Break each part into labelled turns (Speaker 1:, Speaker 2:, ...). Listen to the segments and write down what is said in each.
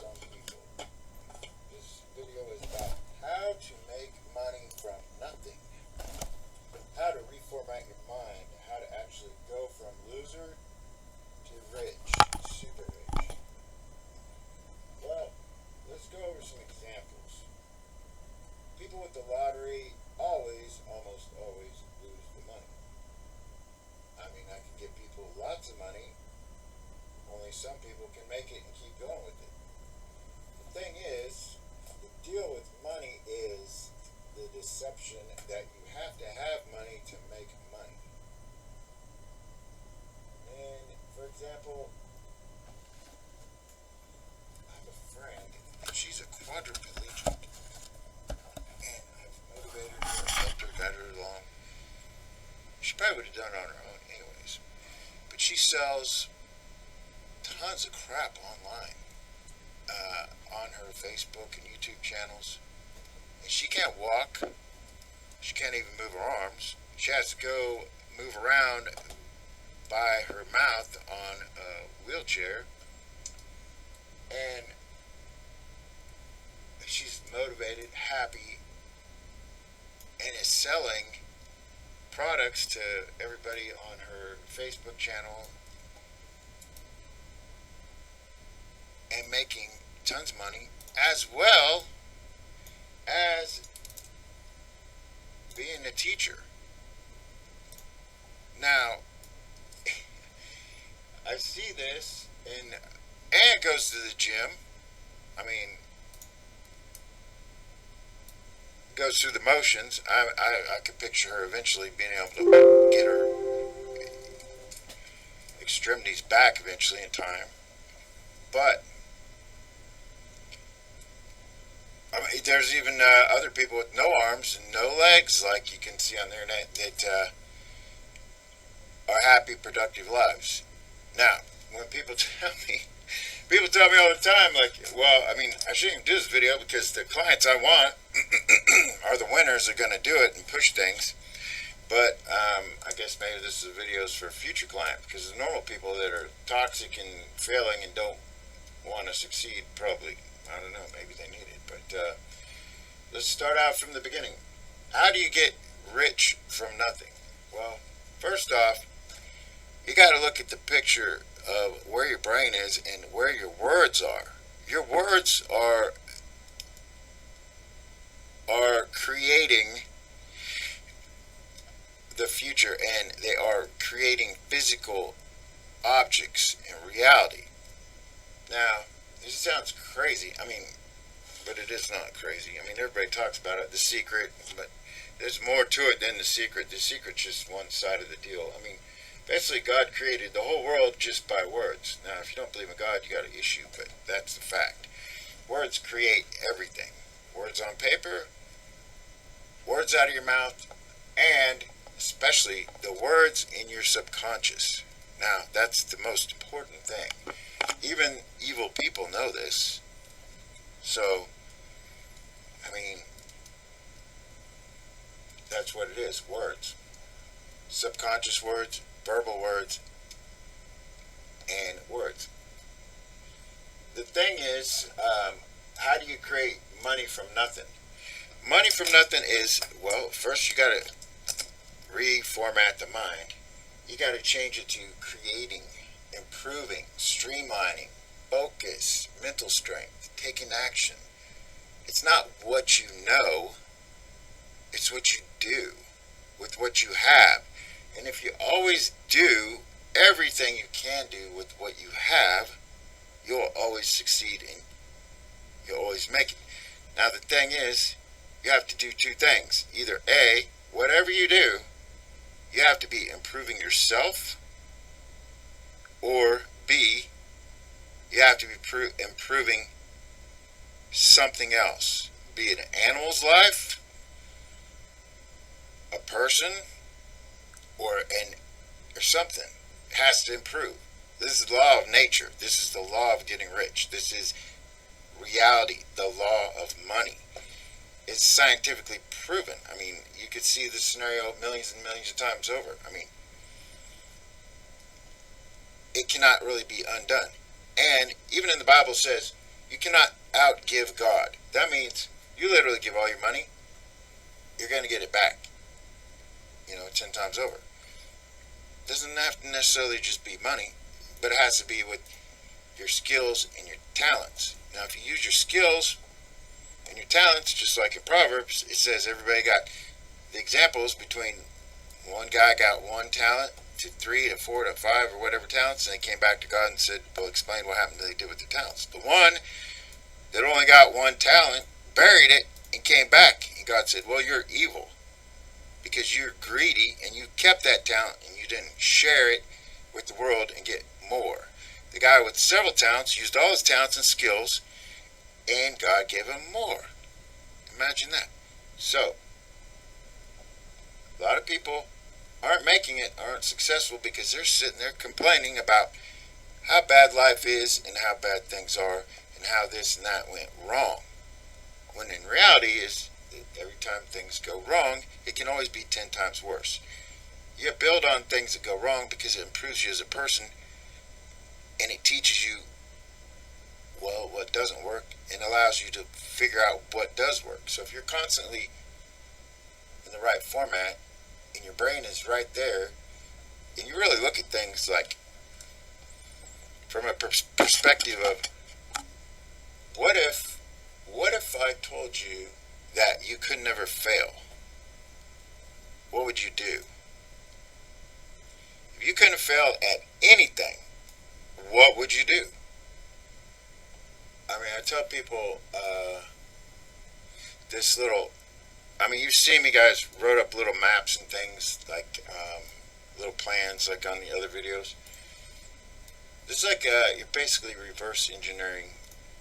Speaker 1: some people. This video is about how to make money from nothing. How to reformat your mind. How to actually go from loser to rich, super rich. Well, let's go over some examples. People with the lottery almost always lose the money. I mean, I can give people lots of money. Only some people can make it and keep going with it. The thing is, the deal with money is the deception that you have to have money to make money. And, for example, I have a friend, and she's a quadriplegic. And I've motivated her, helped her, got her along. She probably would have done it on her own anyways. But she sells tons of crap online on her Facebook and YouTube channels. And she can't walk. She can't even move her arms. She has to go move around by her mouth on a wheelchair. And she's motivated, happy, and is selling products to everybody on her Facebook channel and making tons of money, as well as being a teacher. Now, I see this, and Anne goes to the gym. I mean, goes through the motions. I could picture her eventually being able to get her extremities back eventually in time. But I mean, there's even other people with no arms and no legs, like you can see on the internet, that are happy, productive lives. Now, when people tell me all the time, like, well, I mean, I shouldn't even do this video because the clients I want are the winners, are going to do it and push things. But I guess maybe this is videos for future clients, because the normal people that are toxic and failing and don't want to succeed, probably, I don't know, maybe they need it. But let's start out from the beginning. How do you get rich from nothing? Well, first off, you got to look at the picture of where your brain is and where your words are. Your words are creating the future, and they are creating physical objects in reality. Now, this sounds crazy. I mean, but it is not crazy. I mean, everybody talks about it, the secret, but there's more to it than the secret. The secret's just one side of the deal. I mean, basically, God created the whole world just by words. Now, if you don't believe in God, you got an issue, but that's the fact. Words create everything. Words on paper, words out of your mouth, and especially the words in your subconscious. Now, that's the most important thing. Even evil people know this. So, I mean, that's what it is, words. Subconscious words, verbal words, and words. The thing is, how do you create money from nothing? Money from nothing is, well, first you got to reformat the mind. You got to change it to creating, improving, streamlining, focus, mental strength, taking action. It's not what you know, it's what you do with what you have. And if you always do everything you can do with what you have, you'll always succeed and you'll always make it. Now the thing is, you have to do two things. Either A, whatever you do, you have to be improving yourself, or B, you have to be improving something else. Be it an animal's life, a person, or something. It has to improve. This is the law of nature. This is the law of getting rich. This is reality, the law of money. It's scientifically proven. I mean, you could see this scenario millions and millions of times over. I mean, it cannot really be undone. And even in the Bible says, You cannot outgive God. That means you literally give all your money, you're going to get it back, 10 times over. Doesn't have to necessarily just be money, but it has to be with your skills and your talents. Now, if you use your skills and your talents, just like in Proverbs, it says everybody got the examples between one guy got one talent to 3 to 4 to 5 or whatever talents, and they came back to God and said, well, explain what happened that they did with the talents. The one that only got one talent buried it and came back, and God said, well, you're evil because you're greedy and you kept that talent and you didn't share it with the world and get more. The guy with several talents used all his talents and skills, and God gave him more. Imagine that. So, a lot of people aren't making it, aren't successful because they're sitting there complaining about how bad life is and how bad things are and how this and that went wrong. When in reality is that every time things go wrong, it can always be 10 times worse. You build on things that go wrong because it improves you as a person, and it teaches you, well, what doesn't work, and allows you to figure out what does work. So if you're constantly in the right format, and your brain is right there, and you really look at things like from a perspective of, what if I told you that you could never fail? What would you do? If you couldn't fail at anything, what would you do? I mean, I tell people this little, you've seen me guys wrote up little maps and things, like little plans like on the other videos. It's like you're basically reverse engineering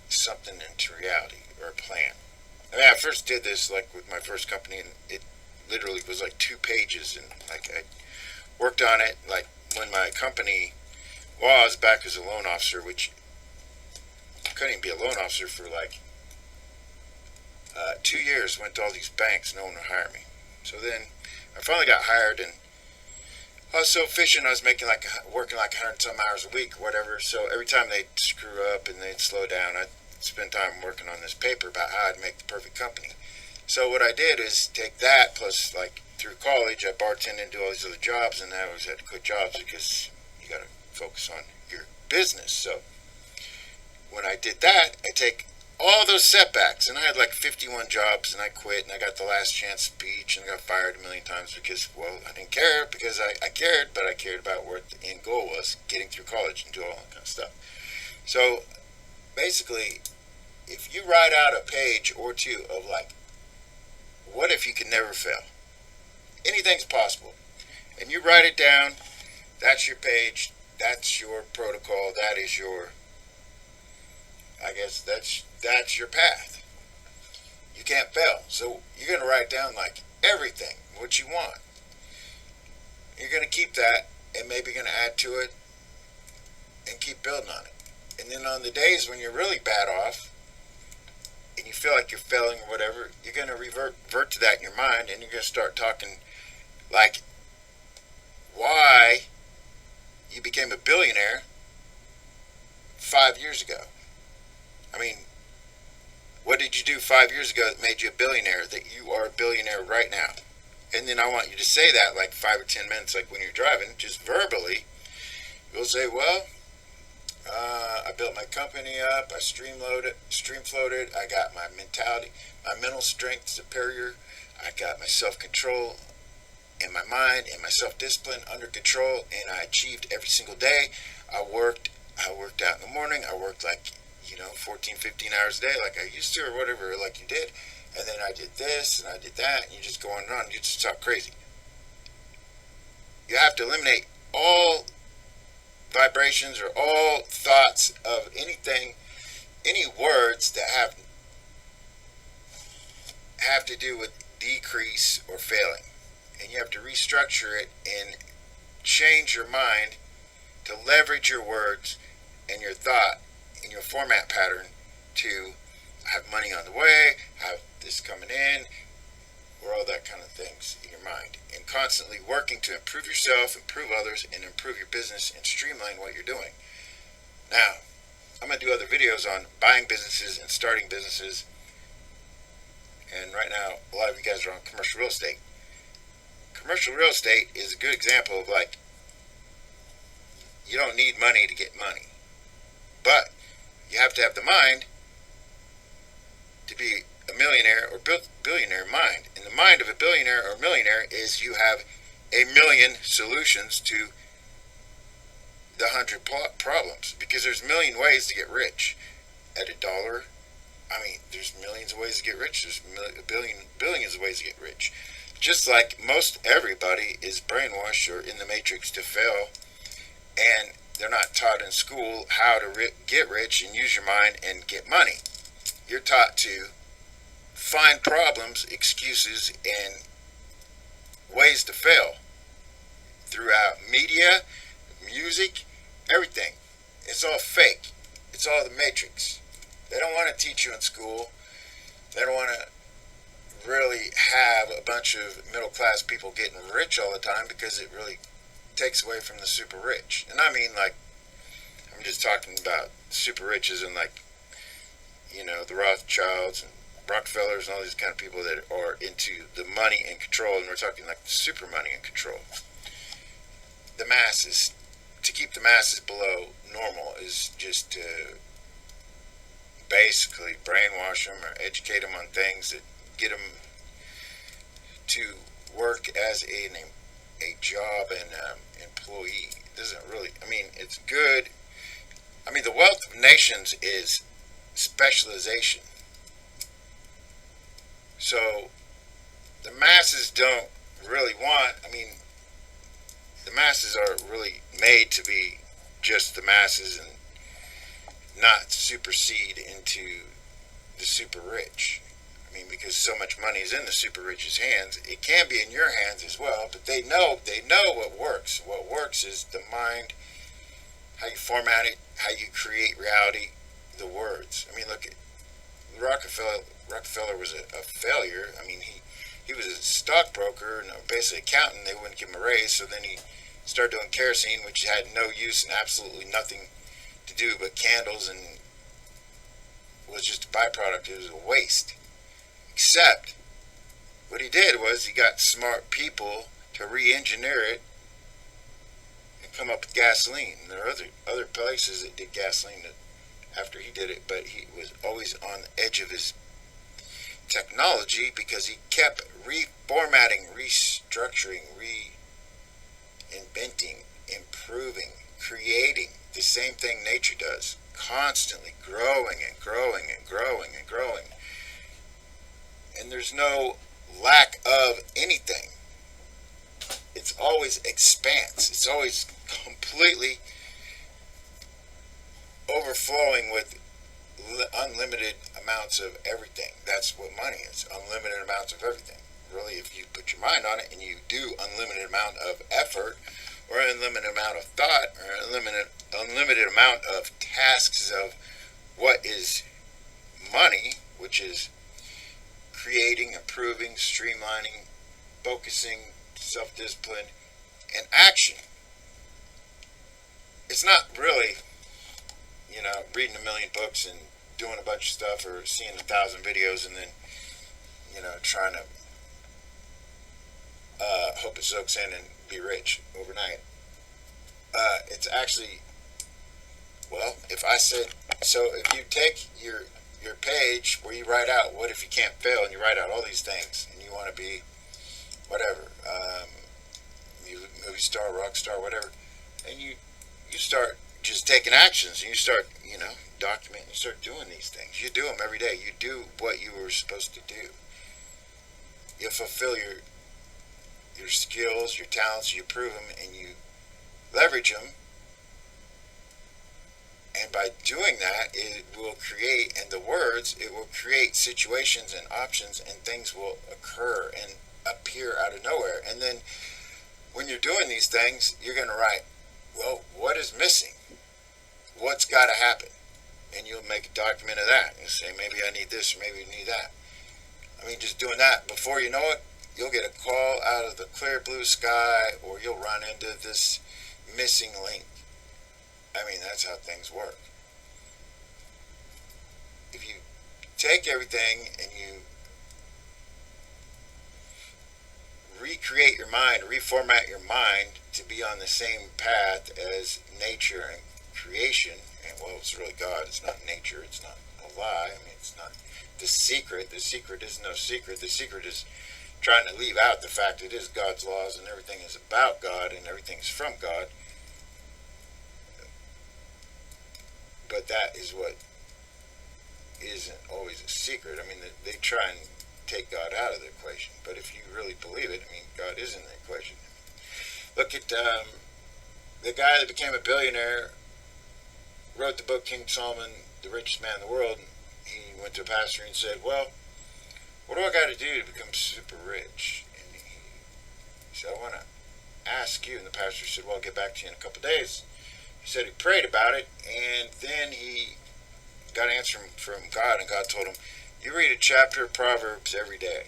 Speaker 1: something into reality, or a plan. I first did this like with my first company, and it literally was like 2 pages, and like I worked on it like when my company was back as a loan officer, which I couldn't even be a loan officer for like 2 years. Went to all these banks, no one would hire me. So then I finally got hired, and I was so efficient. I was working like 100 some hours a week, whatever. So every time they'd screw up and they'd slow down, I'd spend time working on this paper about how I'd make the perfect company. So what I did is take that, plus like through college I bartended and do all these other jobs, and I always had to quit jobs because you got to focus on your business. So when I did that, I take all those setbacks, and I had like 51 jobs, and I quit, and I got the last chance speech, and I got fired a million times because, well, I didn't care, because I cared, but I cared about what the end goal was, getting through college and do all that kind of stuff. So basically, if you write out a page or 2 of like, what if you could never fail? Anything's possible. And you write it down, that's your page, that's your protocol, that is your, I guess that's your path. You can't fail. So you're going to write down like everything, what you want. You're going to keep that, and maybe you're going to add to it and keep building on it. And then on the days when you're really bad off and you feel like you're failing or whatever, you're going to revert to that in your mind, and you're going to start talking like why you became a billionaire 5 years ago. What did you do 5 years ago that made you a billionaire, that you are a billionaire right now? And then I want you to say that like 5 or 10 minutes, like when you're driving, just verbally. You'll say, well, I built my company up, I stream floated, I got my mentality, my mental strength superior, I got my self-control in my mind and my self-discipline under control, and I achieved every single day. I worked out in the morning, I worked like 14, 15 hours a day like I used to, or whatever, like you did. And then I did this, and I did that, and you just go on and on. You just talk crazy. You have to eliminate all vibrations or all thoughts of anything, any words that have to do with decrease or failing. And you have to restructure it and change your mind to leverage your words and your thought in your format pattern to have money on the way, have this coming in, or all that kind of things in your mind. And constantly working to improve yourself, improve others, and improve your business and streamline what you're doing. Now, I'm going to do other videos on buying businesses and starting businesses. And right now, a lot of you guys are on commercial real estate. Commercial real estate is a good example of, like, you don't need money to get money. But you have to have the mind to be a millionaire or billionaire mind. And the mind of a billionaire or millionaire is you have a million solutions to the 100 problems, because there's a million ways to get rich. At $1, I mean, there's millions of ways to get rich. There's billions of ways to get rich. Just like most everybody is brainwashed or in the matrix to fail, and they're not taught in school how to get rich and use your mind and get money. You're taught to find problems, excuses, and ways to fail throughout media, music, everything. It's all fake. It's all the matrix. They don't want to teach you in school. They don't want to really have a bunch of middle class people getting rich all the time, because it really takes away from the super rich. And I mean, like, I'm just talking about super rich as in, like, you know, the Rothschilds and Rockefellers and all these kind of people that are into the money and control. And we're talking like the super money and control. The masses, to keep the masses below normal, is just to basically brainwash them or educate them on things that get them to work as a job and employee. It doesn't really, I mean, it's good. I mean, the wealth of nations is specialization. So the masses don't really want, I mean, the masses are really made to be just the masses and not supersede into the super rich. I mean, because so much money is in the super rich's hands, it can be in your hands as well, but they know what works. What works is the mind, how you format it, how you create reality, the words. I mean, look, Rockefeller was a failure. I mean, he was a stockbroker and basically accountant. They wouldn't give him a raise, so then he started doing kerosene, which had no use and absolutely nothing to do but candles, and was just a byproduct. It was a waste. Except what he did was he got smart people to re-engineer it and come up with gasoline. And there are other places that did gasoline after he did it, but he was always on the edge of his technology because he kept reformatting, restructuring, reinventing, improving, creating the same thing nature does, constantly growing and growing and growing and growing. And there's no lack of anything. It's always expanse. It's always completely overflowing with unlimited amounts of everything. That's what money is, unlimited amounts of everything. Really, if you put your mind on it and you do unlimited amount of effort, or unlimited amount of thought, or unlimited amount of tasks of what is money, which is creating, improving, streamlining, focusing, self-discipline, and action. It's not really, you know, reading a million books and doing a bunch of stuff or seeing 1,000 videos and then, you know, trying to hope it soaks in and be rich overnight. It's actually, well, if I said, so if you take your page where you write out what if you can't fail, and you write out all these things, and you want to be whatever, movie star, rock star, whatever, and you start just taking actions, and you start, you know, documenting, you start doing these things. You do them every day. You do what you were supposed to do. You fulfill your skills, your talents, you prove them, and you leverage them. And by doing that, it will create, and the words, it will create situations and options, and things will occur and appear out of nowhere. And then when you're doing these things, you're going to write, well, what is missing? What's got to happen? And you'll make a document of that. You say, maybe I need this, or maybe I need that. I mean, just doing that, before you know it, you'll get a call out of the clear blue sky, or you'll run into this missing link. I mean, that's how things work. if you take everything and you recreate your mind, reformat your mind to be on the same path as nature and creation, and well, it's really God, it's not nature, it's not a lie, I mean, it's not the secret is no secret, the secret is trying to leave out the fact it is God's laws and everything is about God and everything is from God, but that is what isn't always a secret. I mean, they try and take God out of the equation, but if you really believe it, I mean, God is in the equation. Look at the guy that became a billionaire, wrote the book King Solomon, the richest man in the world. He went to a pastor and said, well, what do I got to do to become super rich? And he said, I want to ask you. And the pastor said, well, I'll get back to you in a couple of days. He said he prayed about it, and then he got an answer from God, and God told him, you read a chapter of Proverbs every day.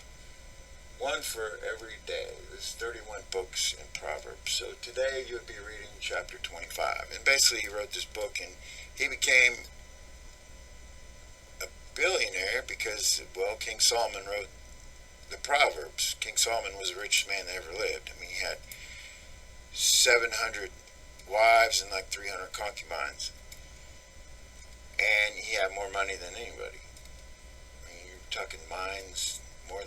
Speaker 1: One for every day. There's 31 books in Proverbs. So today you'll be reading chapter 25. And basically he wrote this book, and he became a billionaire because, well, King Solomon wrote the Proverbs. King Solomon was the richest man that ever lived. I mean, he had 700 wives and like 300 concubines. And he had more money than anybody. I mean, you're talking mines, more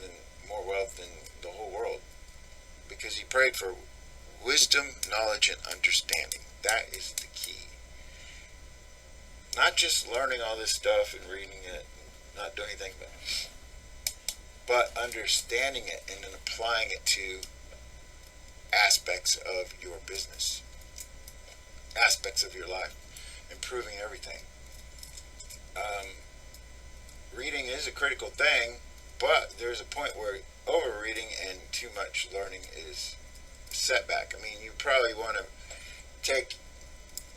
Speaker 1: wealth than the whole world. Because he prayed for wisdom, knowledge, and understanding. That is the key. Not just learning all this stuff and reading it and not doing anything about it, but understanding it and then applying it to aspects of your business, aspects of your life, improving everything. Reading is a critical thing, but there's a point where over-reading and too much learning is a setback. I mean, you probably want to take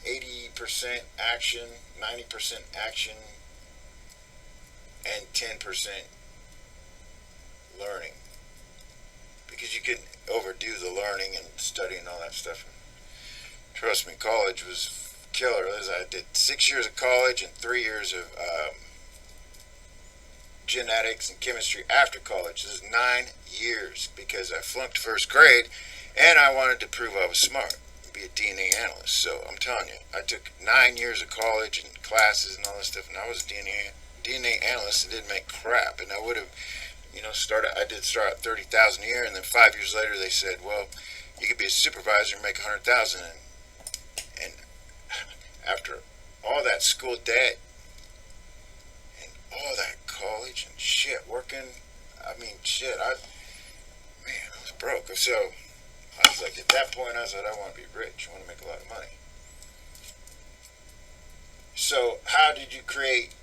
Speaker 1: 80% action, 90% action, and 10% learning. Because you can overdo the learning and studying and all that stuff. Trust me, college was killer. I did 6 years of college and 3 years of genetics and chemistry after college. This is 9 years because I flunked first grade and I wanted to prove I was smart, be a DNA analyst. So I'm telling you, I took 9 years of college and classes and all this stuff, and I was a DNA analyst and didn't make crap. And I would have, I did start at $30,000 a year, and then 5 years later they said, well, you could be a supervisor and make $100,000. And after all that school debt and all that college and shit, working, I was broke. So I was like, at that point, I said, I want to be rich. I want to make a lot of money. So how did you create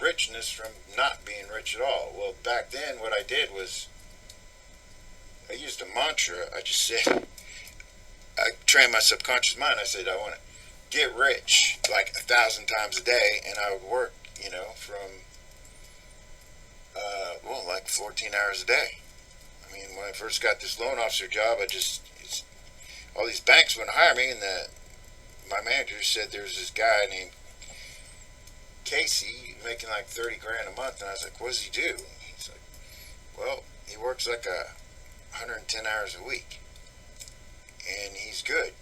Speaker 1: richness from not being rich at all? Well, back then, what I did was I used a mantra. I just said, I trained my subconscious mind. I said, I want to get rich like 1,000 times a day, and I would work, from like 14 hours a day. I mean, when I first got this loan officer job, all these banks wouldn't hire me, and my manager said there's this guy named Casey making like 30 grand a month, and I was like, what does he do? And he's like, well, he works like 110 hours a week, and he's good.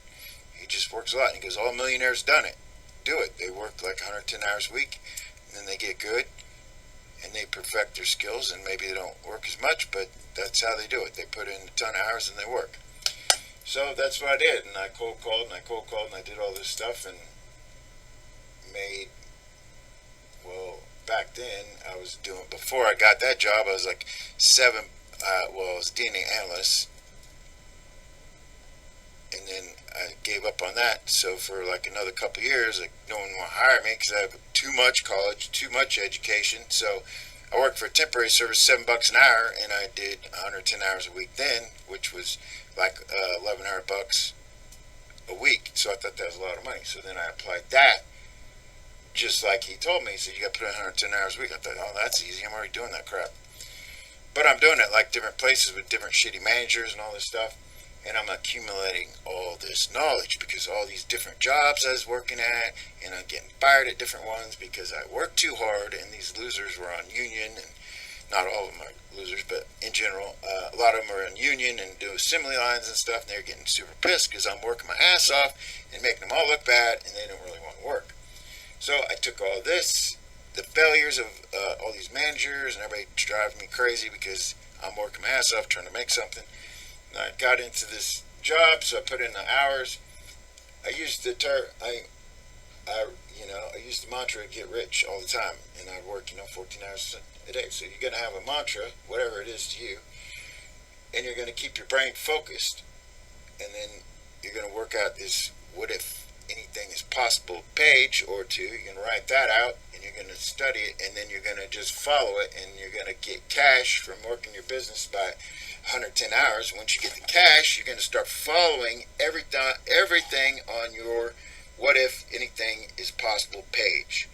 Speaker 1: He just works a lot. And he goes, all millionaires do it. They work like 110 hours a week, and then they get good, and they perfect their skills, and maybe they don't work as much, but that's how they do it. They put in a ton of hours and they work. So that's what I did, and I cold called, and I did all this stuff, and made, back then, before I got that job, I was like I was DNA analyst, and then I gave up on that. So for like another couple of years, no one wanted to hire me because I have too much college, too much education. So I worked for a temporary service, $7 an hour, and I did 110 hours a week then, which was like $1,100 a week. So I thought that was a lot of money. So then I applied that, just like he told me. He said, you got to put in 110 hours a week. I thought, oh, that's easy. I'm already doing that crap. But I'm doing it like different places with different shitty managers and all this stuff. and I'm accumulating all this knowledge because all these different jobs I was working at, and I'm getting fired at different ones because I worked too hard, and these losers were on union, and not all of them are losers, but in general, a lot of them are on union and do assembly lines and stuff, and they're getting super pissed because I'm working my ass off and making them all look bad, and they don't really want to work. So I took all this, the failures of all these managers and everybody driving me crazy because I'm working my ass off trying to make something. And I got into this job, so I put in the hours. I used the I used the mantra "get rich" all the time, and I'd work 14 hours a day. So you're gonna have a mantra, whatever it is to you, and you're gonna keep your brain focused, and then you're gonna work out this "what if anything is possible" page or two. You're gonna write that out, and you're gonna study it, and then you're gonna just follow it, and you're gonna get cash from working your business by 110 hours. Once you get the cash, you're gonna start following everything on your "what if anything is possible" page.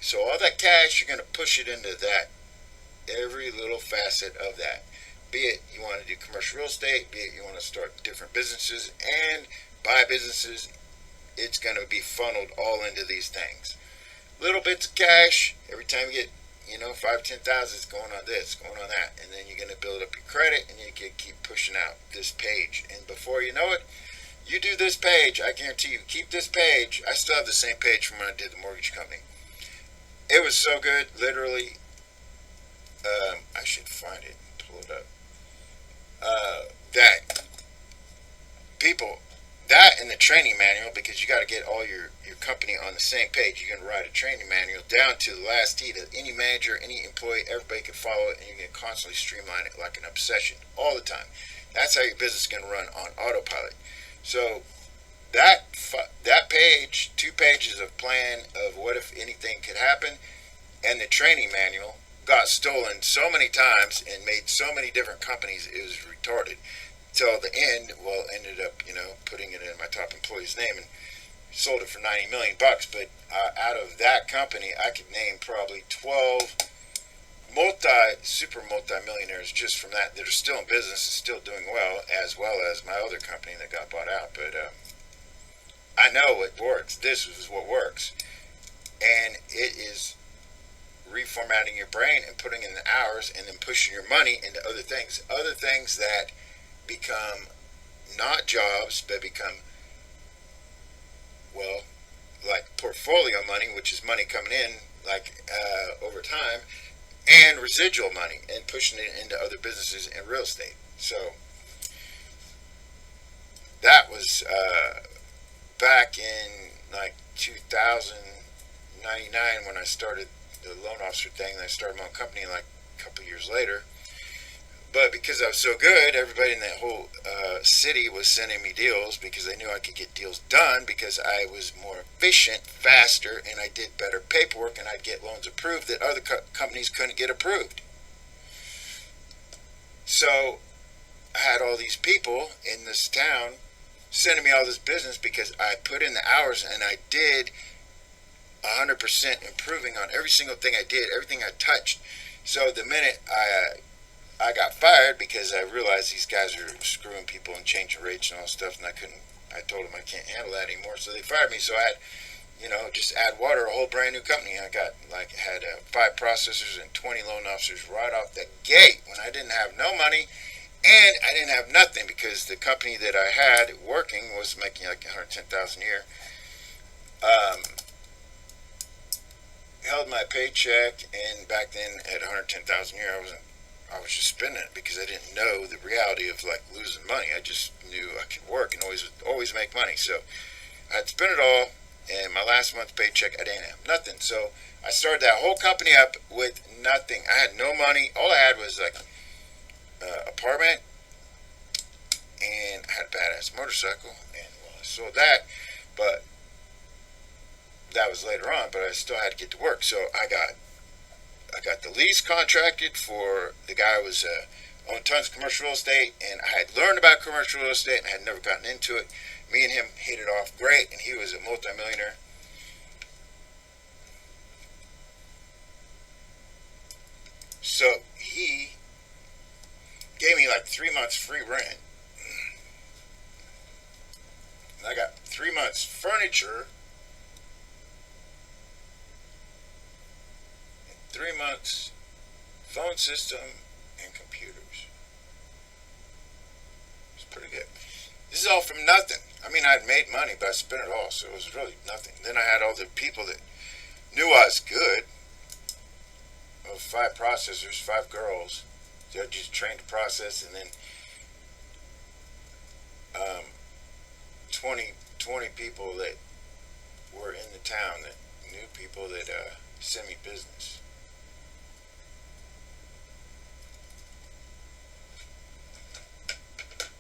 Speaker 1: So all that cash, you're going to push it into that, every little facet of that. Be it you want to do commercial real estate, be it you want to start different businesses and buy businesses, it's going to be funneled all into these things. Little bits of cash, every time you get, 5, 10,000, it's going on this, going on that. And then you're going to build up your credit, and you can keep pushing out this page. And before you know it, you do this page, I guarantee you, keep this page. I still have the same page from when I did the mortgage company. It was so good, literally. I should find it and pull it up. That people, that and the training manual, because you got to get all your company on the same page. You're going to write a training manual down to the last T that any manager, any employee, everybody can follow it, and you're going to constantly streamline it like an obsession all the time. That's how your business is going to run on autopilot. So that page, 2 pages of plan of what if anything could happen, and the training manual got stolen so many times and made so many different companies, it was retarded. Till the end, ended up, putting it in my top employee's name and sold it for $90 million. But out of that company, I could name probably 12 super multi-millionaires just from that are still in business and still doing well as my other company that got bought out. But I know it works. This is what works. And it is reformatting your brain and putting in the hours and then pushing your money into other things that become not jobs, but become, like portfolio money, which is money coming in over time, and residual money, and pushing it into other businesses and real estate. So that was back in 2099 when I started the loan officer thing. And I started my own company a couple years later. But because I was so good, everybody in that whole city was sending me deals because they knew I could get deals done because I was more efficient, faster, and I did better paperwork, and I'd get loans approved that other companies couldn't get approved. So I had all these people in this town sending me all this business because I put in the hours and I did 100% improving on every single thing I did, everything I touched. So the minute I got fired because I realized these guys are screwing people and changing rates and all that stuff, and I told them I can't handle that anymore, so they fired me. So I had, just add water, a whole brand new company. I got, had 5 processors and 20 loan officers right off the gate when I didn't have no money, and I didn't have nothing because the company that I had working was making $110,000 a year. Held my paycheck, and back then at $110,000 a year, I was just spending it because I didn't know the reality of losing money. I just knew I could work and always make money. So I'd spend it all, and my last month's paycheck, I didn't have nothing. So I started that whole company up with nothing. I had no money. All I had was apartment, and I had a badass motorcycle, and I sold that, but that was later on. But I still had to get to work. So I got the lease contracted for the guy who was owned tons of commercial real estate, and I had learned about commercial real estate and I had never gotten into it. Me and him hit it off great, and he was a multimillionaire. So he gave me 3 months free rent months, furniture. In 3 months, phone system and computers. It's pretty good. This is all from nothing. I mean, I'd made money, but I spent it all, so it was really nothing. Then I had all the people that knew I was good. 5 processors, 5 girls. So I just trained to process, and then 20 people that were in the town that knew people that sent me business.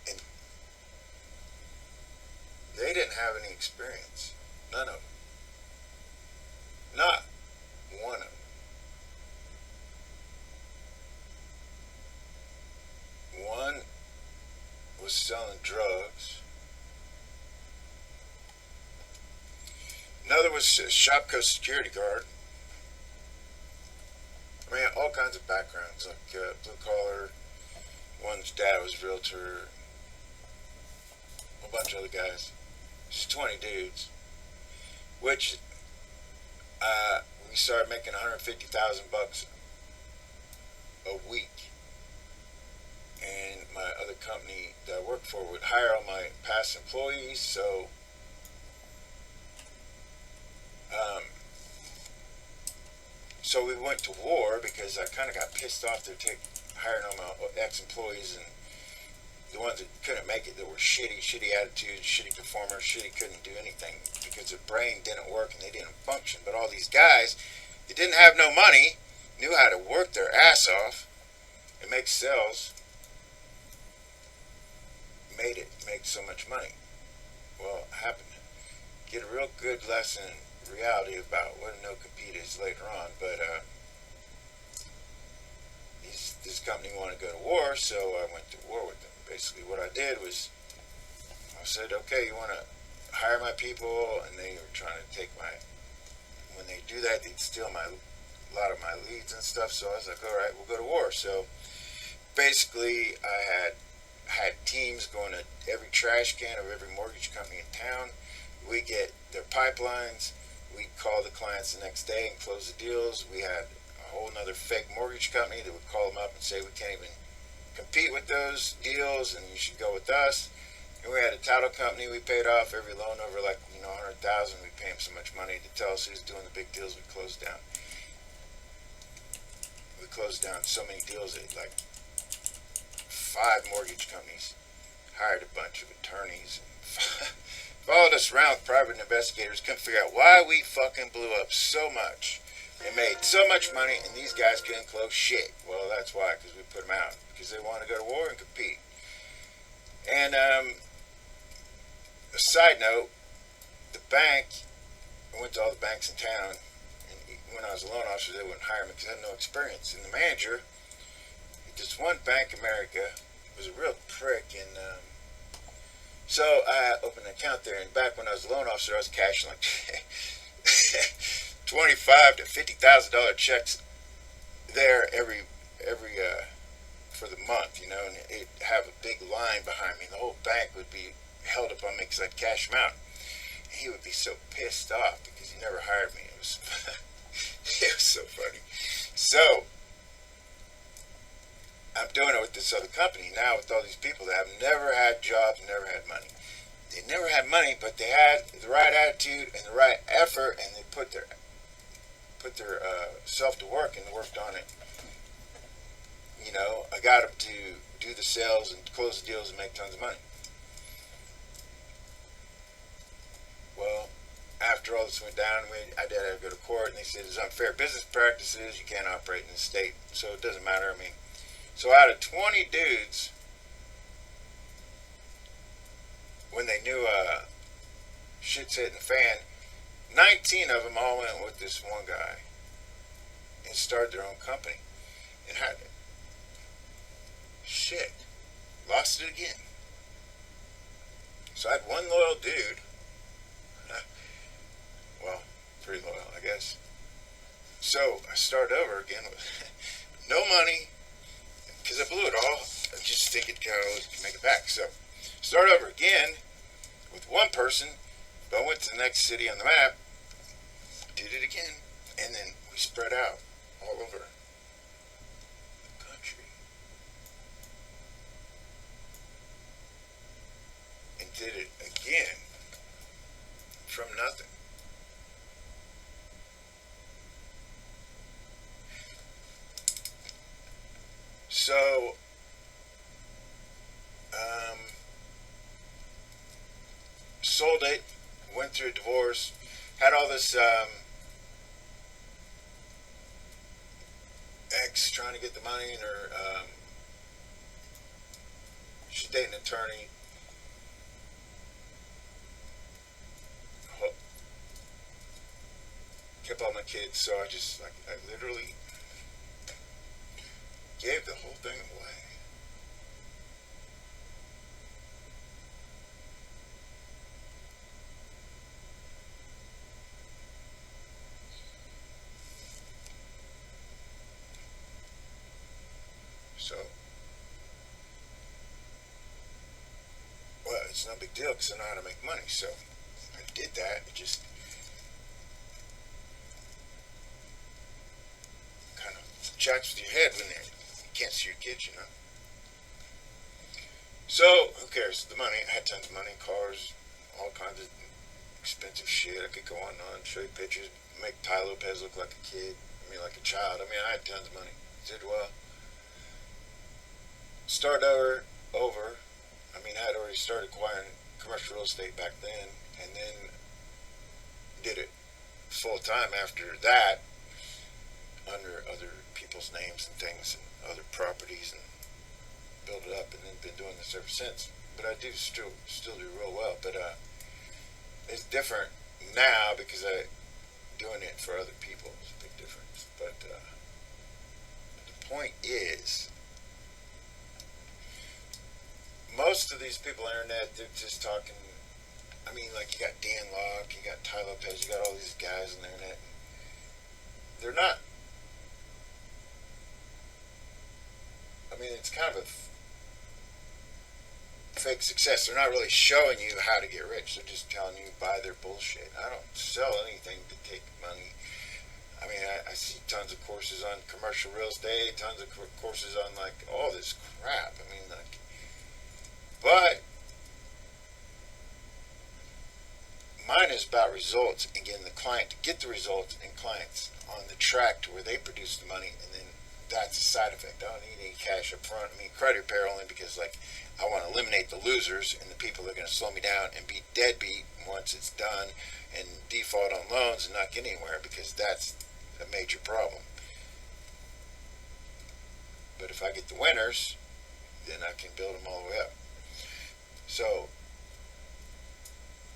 Speaker 1: And they didn't have any experience. None of them. Not one of them. One was selling drugs. Another was a Shopco security guard. I mean, all kinds of backgrounds, like blue collar. One's dad was a realtor. A whole bunch of other guys. Just 20 dudes. Which we started making $150,000 a week. And my other company that I worked for would hire all my past employees, so we went to war because I kind of got pissed off to hiring all my ex-employees, and the ones that couldn't make it, that were shitty attitudes, shitty performers, couldn't do anything because their brain didn't work and they didn't function. But all these guys that didn't have no money knew how to work their ass off and make sales. Make so much money. Well, I happened to get a real good lesson in reality about what a no-compete is later on, but this company wanted to go to war, so I went to war with them. Basically what I did was I said, okay, you want to hire my people, and they were trying to take when they do that, they'd steal a lot of my leads and stuff, so I was like, all right, we'll go to war. So basically I had teams going to every trash can of every mortgage company in town. We get their pipelines. We'd call the clients the next day and close the deals. We had a whole nother fake mortgage company that would call them up and say, we can't even compete with those deals and you should go with us. And we had a title company. We paid off every loan over $100,000. We paid them so much money to tell us who's doing the big deals. We closed down. We closed down so many deals that 5 mortgage companies hired a bunch of attorneys and followed us around with private investigators, couldn't figure out why we fucking blew up so much and made so much money, and these guys couldn't close shit. Well, that's why, because we put them out, because they wanted to go to war and compete. And a side note, the bank, I went to all the banks in town, and when I was a loan officer, they wouldn't hire me because I had no experience. And the manager, this one Bank America, was a real prick, and so I opened an account there. And back when I was a loan officer, I was cashing like $25,000 to $50,000 checks there every for the month, and it'd have a big line behind me. The whole bank would be held up on me because I'd cash them out. And he would be so pissed off because he never hired me. It was it was so funny. So I'm doing it with this other company now with all these people that have never had jobs, never had money. They never had money, but they had the right attitude and the right effort, and they put their self to work and worked on it. I got them to do the sales and close the deals and make tons of money. Well, after all this went down, I did have to go to court, and they said it's unfair business practices. You can't operate in the state, so it doesn't matter. I mean, so out of 20 dudes, when they knew shit's hitting the fan, 19 of them all went with this one guy and started their own company. And had shit, lost it again. So I had one loyal dude, well, pretty loyal, I guess. So I started over again with no money, because I blew it all. I just think it can make it back. So start over again with one person, But I went to the next city on the map, did it again, and then we spread out all over the country and did it again from nothing. So, sold it, went through a divorce, had all this ex trying to get the money, and her she's dating an attorney. Kept all my kids, so I literally gave the whole thing away. So, well, it's no big deal because I know how to make money. So I did that. It just kind of jacks with your head when you can't see your kids, you know. So who cares? The money. I had tons of money, cars, all kinds of expensive shit. I could go on and on, show you pictures, make Ty Lopez look like a kid. I mean, like a child. I mean, I had tons of money. Did well. Start over. I mean, I had already started acquiring commercial real estate back then, and then did it full time after that under other people's names and things and other properties, and build it up, and then been doing this ever since. But I do still do real well. But it's different now because I doing it for other people. It's a big difference. But the point is, most of these people on the internet, they're just talking. I mean, like, you got Dan Locke, you got Ty Lopez, you got all these guys on the internet. They're not. I mean, it's kind of a fake success. They're not really showing you how to get rich. They're just telling you buy their bullshit. I don't sell anything to take money. I mean, I see tons of courses on commercial real estate, tons of courses on, like, all this crap. I mean, like, but mine is about results and getting the client to get the results, and clients on the track to where they produce the money, and then that's a side effect. I don't need any cash up front. I mean, credit repair only because, like, I want to eliminate the losers and the people that are going to slow me down and be deadbeat once it's done, and default on loans and not get anywhere, because that's a major problem. But if I get the winners, then I can build them all the way up. So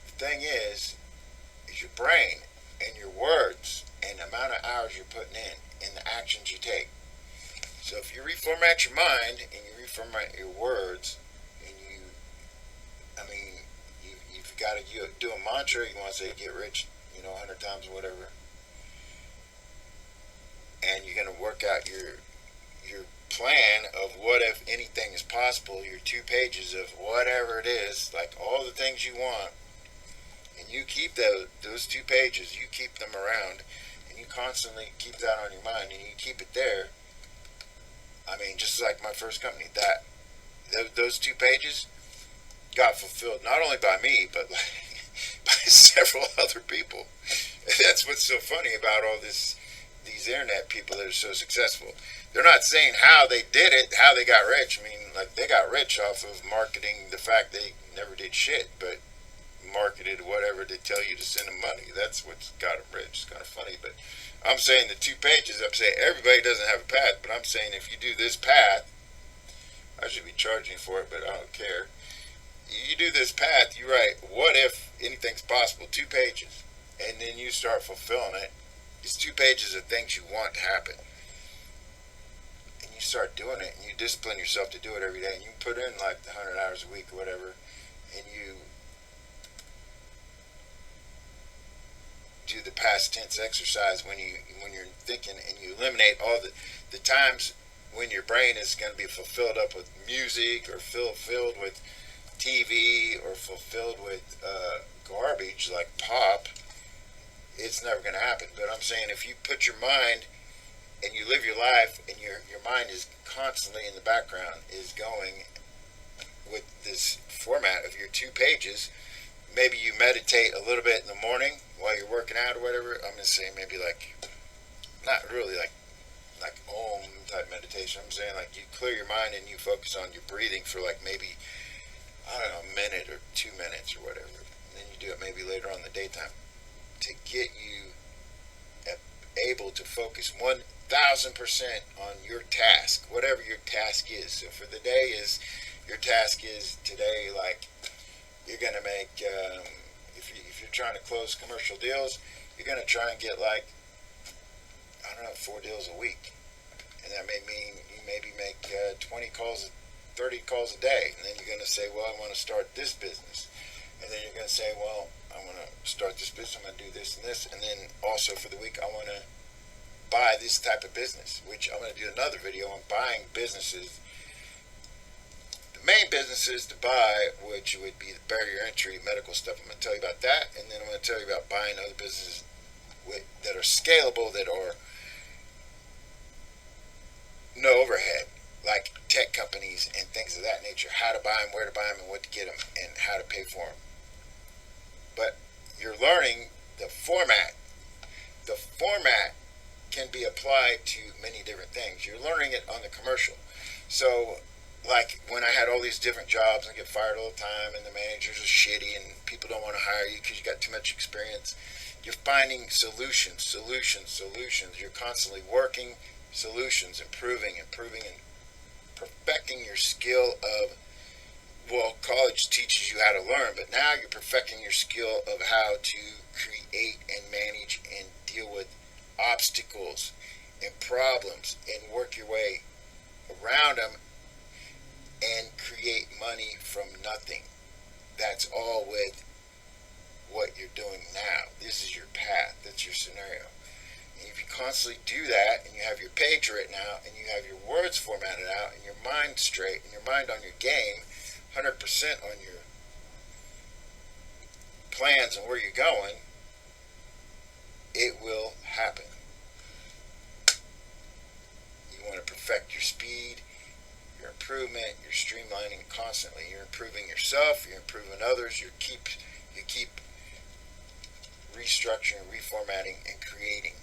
Speaker 1: the thing is your brain and your words and the amount of hours you're putting in and the actions you take. So if you reformat your mind and you reformat your words, and you've got to do a mantra. You want to say get rich, 100 times or whatever, and you're going to work out your plan of what if anything is possible, your 2 pages of whatever it is, like all the things you want, and you keep those 2 pages, you keep them around, and you constantly keep that on your mind, and you keep it there. I mean, just like my first company, those 2 pages got fulfilled not only by me, but by several other people. And that's what's so funny about all these internet people that are so successful. They're not saying how they did it, how they got rich. I mean, like, they got rich off of marketing the fact they never did shit, but marketed whatever to tell you to send them money. That's what's got them rich. It's kind of funny, but I'm saying the 2 pages, I'm saying everybody doesn't have a path, but I'm saying if you do this path, I should be charging for it, but I don't care. You do this path, you write, what if anything's possible, 2 pages, and then you start fulfilling it. It's 2 pages of things you want to happen. And you start doing it, and you discipline yourself to do it every day, and you put in like 100 hours a week or whatever, and you do the past tense exercise when you're thinking, and you eliminate all the times when your brain is going to be fulfilled up with music, or filled with TV, or fulfilled with garbage like pop, it's never going to happen. But I'm saying if you put your mind and you live your life and your mind is constantly in the background is going with this format of your 2 pages, maybe you meditate a little bit in the morning while you're working out or whatever. I'm going to say maybe like, not really like Om type meditation. I'm saying like you clear your mind and you focus on your breathing for like maybe, I don't know, a minute or 2 minutes or whatever. And then you do it maybe later on in the daytime to get you able to focus 1,000% on your task, whatever your task is. So for the day is, your task is today, like you're going to make, if you're trying to close commercial deals, you're going to try and get like, I don't know, 4 deals a week. And that may mean you maybe make 20 calls, 30 calls a day. And then you're going to say, well, I want to start this business. And then you're going to say, well, I want to start this business, I'm going to do this and this. And then also for the week, I want to buy this type of business, which I'm going to do another video on buying businesses. The main businesses to buy, which would be the barrier entry, medical stuff. I'm going to tell you about that. And then I'm going to tell you about buying other businesses that are scalable, that are no overhead, like tech companies and things of that nature. How to buy them, where to buy them, and what to get them, and how to pay for them. But you're learning the format. The format can be applied to many different things. You're learning it on the commercial. So, like when I had all these different jobs, I get fired all the time, and the managers are shitty, and people don't want to hire you because you got too much experience. You're finding solutions. You're constantly working solutions, improving, and perfecting your skill of, well, college teaches you how to learn, but now you're perfecting your skill of how to create and manage and deal with obstacles and problems and work your way around them and create money from nothing. That's all with what you're doing now. This is your path. That's your scenario. And if you constantly do that and you have your page written out and you have your words formatted out and your mind straight and your mind on your game, 100% on your plans and where you're going, it will happen. You want to perfect your speed, your improvement, your streamlining constantly. You're improving yourself, you're improving others, you keep restructuring, reformatting, and creating.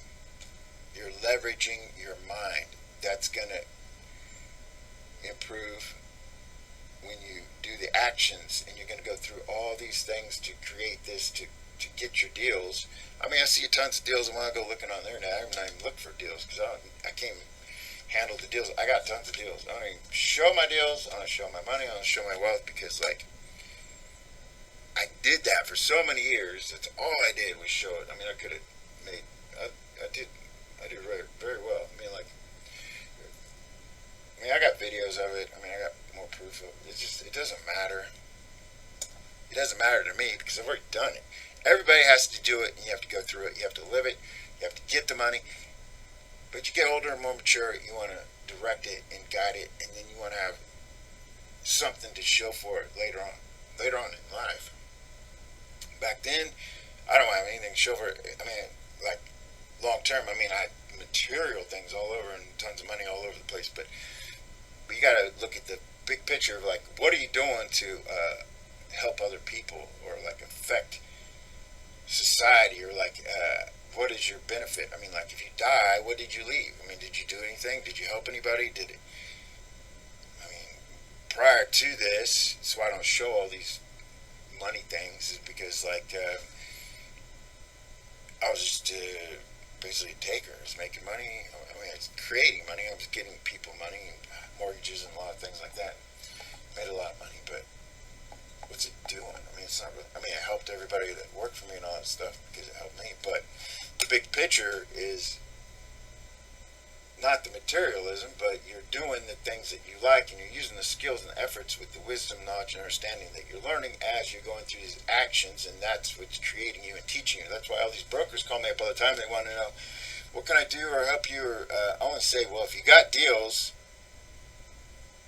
Speaker 1: You're leveraging your mind. That's going to improve when you do the actions, and you're going to go through all these things to create this, to get your deals. I mean, I see tons of deals, and when I go looking on there now, I don't even look for deals because I can't handle the deals. I got tons of deals. I don't even show my deals. I don't show my money. I don't show my wealth because, like, I did that for so many years. That's all I did was show it. I mean, I could have made. I did very, very well. I mean, I got videos of it. I mean, I got more proof of it. It's just, it doesn't matter. It doesn't matter to me because I've already done it. Everybody has to do it, and you have to go through it. You have to live it. You have to get the money. But you get older and more mature, you want to direct it and guide it, and then you want to have something to show for it later on in life. Back then, I don't have anything to show for it. I mean, like, long term, I mean, I had material things all over and tons of money all over the place, but you got to look at the big picture of, like, what are you doing to help other people or, like, affect society, or, like, what is your benefit? I mean, like, if you die, what did you leave? I mean, did you do anything? Did you help anybody? I mean, prior to this, that's why I don't show all these money things, is because, like, I was just basically a taker. I was making money. I mean, I was creating money. I was getting people money, mortgages, and a lot of things like that. Made a lot of money, but what's it doing? I mean, it's not really, I mean, it helped everybody that worked for me and all that stuff because it helped me, but the big picture is not the materialism, but you're doing the things that you like, and you're using the skills and efforts with the wisdom, knowledge, and understanding that you're learning as you're going through these actions, and that's what's creating you and teaching you. That's why all these brokers call me up all the time. They want to know, what can I do or help you? Or I want to say, well, if you got deals,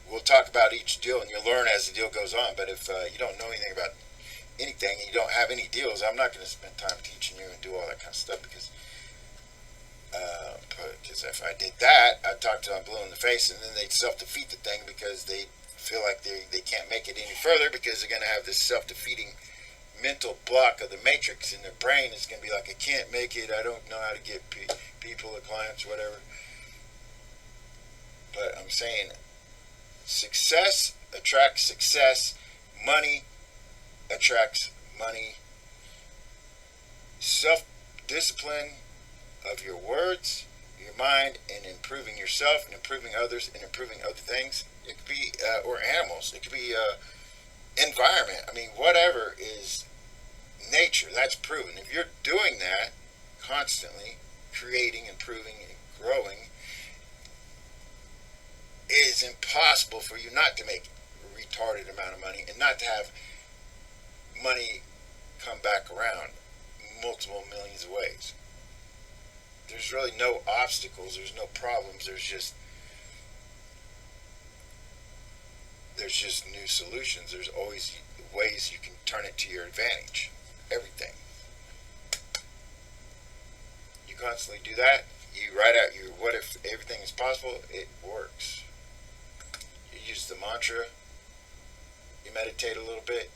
Speaker 1: we'll talk about each deal, and you'll learn as the deal goes on. But if you don't know anything about anything and you don't have any deals, I'm not going to spend time teaching you and do all that kind of stuff because if I did that, I'd talk to them blue in the face, and then they'd self-defeat the thing because they feel like they can't make it any further because they're going to have this self-defeating mental block of the matrix in their brain. It's going to be like, I can't make it, I don't know how to get people or clients, whatever. But I'm saying success attracts success, money attracts money, self-discipline of your words, your mind, and improving yourself and improving others and improving other things. It could be, or animals, it could be environment. I mean, whatever is nature, that's proven. If you're doing that constantly, creating, improving, and growing, it is impossible for you not to make a retarded amount of money and not to have money come back around multiple millions of ways. There's really no obstacles, there's no problems, there's just new solutions. There's always ways you can turn it to your advantage. Everything. You constantly do that, you write out your what if everything is possible, it works. You use the mantra, you meditate a little bit,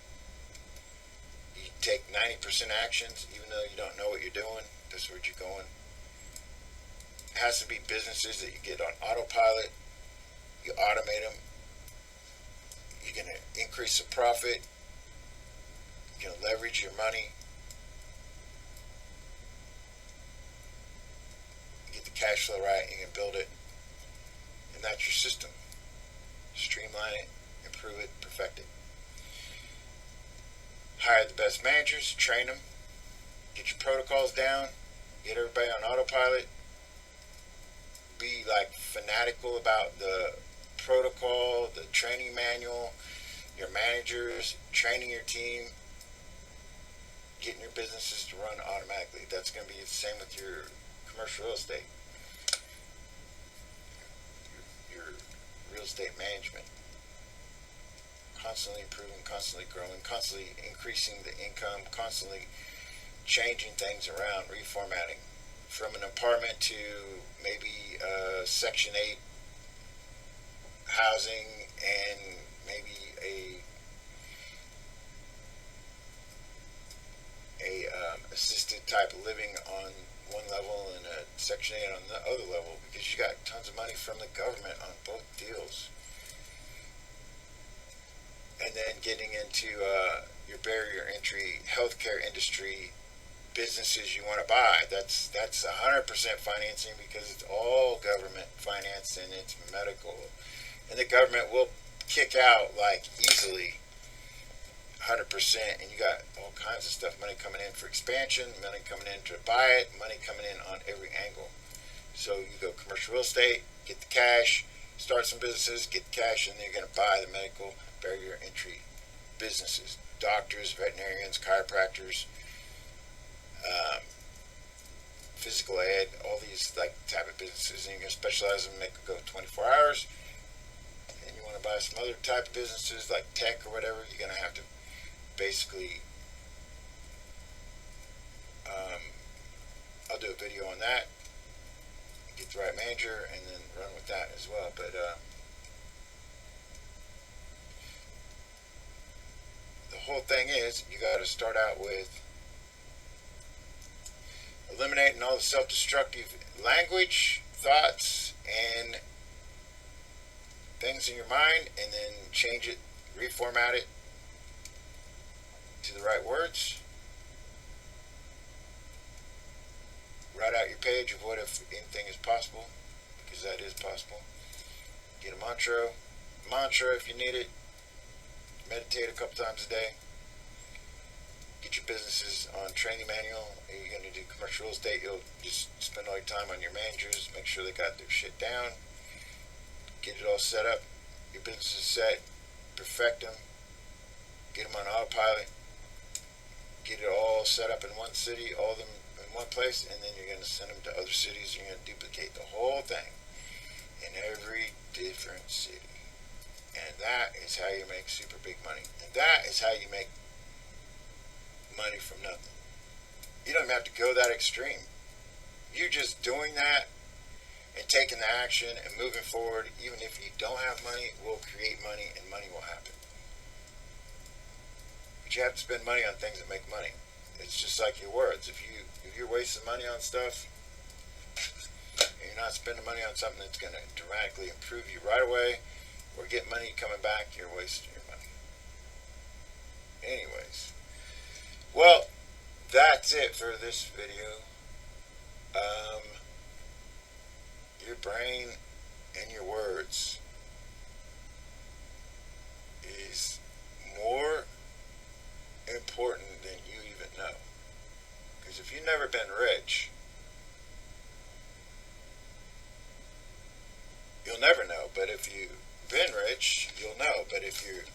Speaker 1: you take 90% actions even though you don't know what you're doing, that's where you're going. It has to be businesses that you get on autopilot, you automate them, you're going to increase the profit, you're going to leverage your money, you get the cash flow right, you can build it, and that's your system. Streamline it, improve it, perfect it. Hire the best managers, train them, get your protocols down, get everybody on autopilot, be like fanatical about the protocol, the training manual, your managers, training your team, getting your businesses to run automatically. That's going to be the same with your commercial real estate, your real estate management. Constantly improving, constantly growing, constantly increasing the income, constantly changing things around, reformatting from an apartment to maybe Section 8 housing and maybe a assisted type of living on one level and a Section 8 on the other level, because you got tons of money from the government on both deals. And then getting into your barrier entry healthcare industry businesses you want to buy. That's 100% financing because it's all government financed and it's medical. And the government will kick out like easily 100%, and you got all kinds of stuff, money coming in for expansion, money coming in to buy it, money coming in on every angle. So you go commercial real estate, get the cash, start some businesses, get the cash, and then you're going to buy the medical barrier entry businesses, doctors, veterinarians, chiropractors, physical ed, all these like type of businesses, and you're going to specialize them, make them go 24 hours. And you want to buy some other type of businesses like tech or whatever, you're going to have to basically, I'll do a video on that, get the right manager, and then run with that as well. But the whole thing is, you got to start out with eliminating all the self-destructive language, thoughts, and things in your mind, and then change it, reformat it to the right words. Write out your page of what if anything is possible, because that is possible. Get a mantra if you need it. Meditate a couple times a day. Get your businesses on training manual. You're going to do commercial real estate, you'll just spend all your time on your managers, make sure they got their shit down, get it all set up, your business is set, perfect them, get them on autopilot, get it all set up in one city, all of them in one place, and then you're going to send them to other cities. You're going to duplicate the whole thing in every different city. And that is how you make super big money. And that is how you make money from nothing. You don't even have to go that extreme. You just doing that and taking the action and moving forward, even if you don't have money, will create money and money will happen. But you have to spend money on things that make money. It's just like your words. If you're wasting money on stuff and you're not spending money on something that's going to dramatically improve you right away or get money coming back, you're wasting your money. Anyways, well, that's it for this video. Your brain and your words is more important than you even know. Because if you've never been rich, you'll never know. But if you've been rich, you'll know. But if you're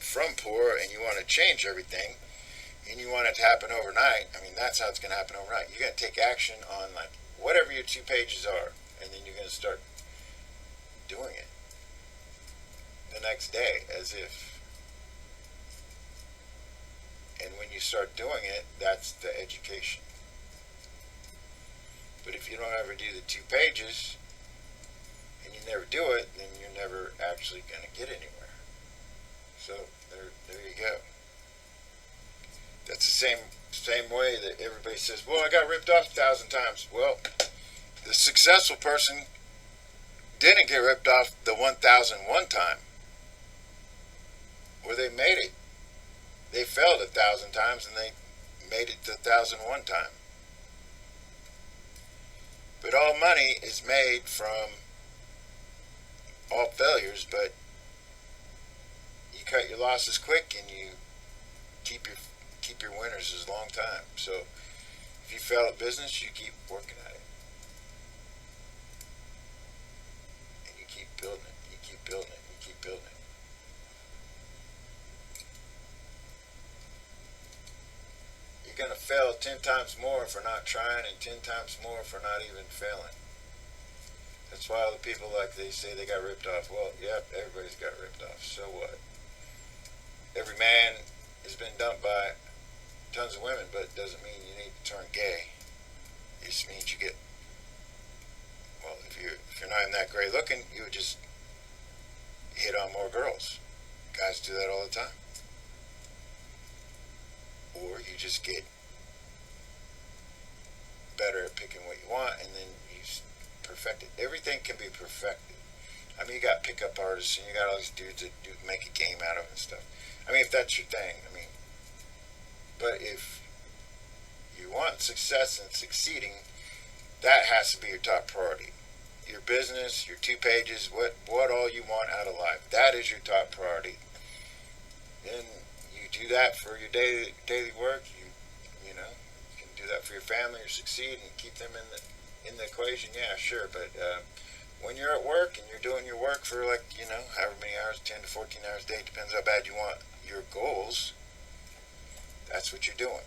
Speaker 1: from poor and you want to change everything and you want it to happen overnight, I mean, that's how it's going to happen overnight. You're going to take action on like whatever your 2 pages are, and then you're going to start doing it the next day as if. And when you start doing it, that's the education. But if you don't ever do the 2 pages and you never do it, then you're never actually going to get anywhere. So there you go. That's the same way that everybody says, well, I got ripped off 1,000 times. Well, the successful person didn't get ripped off the 1,001 time, where they made it. They failed 1,000 times and they made it the 1,001 time. But all money is made from all failures, but you cut your losses quick and you keep your winners as long time. So if you fail at business, you keep working at it. And you keep building it, you keep building it, you keep building it. You're going to fail 10 times more for not trying and 10 times more for not even failing. That's why all the people, like they say they got ripped off. Well, yeah, everybody's got ripped off. So what? Every man has been dumped by tons of women, but it doesn't mean you need to turn gay. It just means you get, well, if you're not even that great looking, you would just hit on more girls. Guys do that all the time. Or you just get better at picking what you want, and then you perfect it. Everything can be perfected. I mean, you got pickup artists, and you got all these dudes that make a game out of it and stuff. I mean, if that's your thing, I mean, but if you want success and succeeding, that has to be your top priority. Your business, your 2 pages, what all you want out of life, that is your top priority. Then you do that for your daily work. You know, you can do that for your family or succeed and keep them in the equation. Yeah, sure, but when you're at work and you're doing your work for like, you know, however many hours, 10 to 14 hours a day, depends how bad you want your goals, that's what you're doing.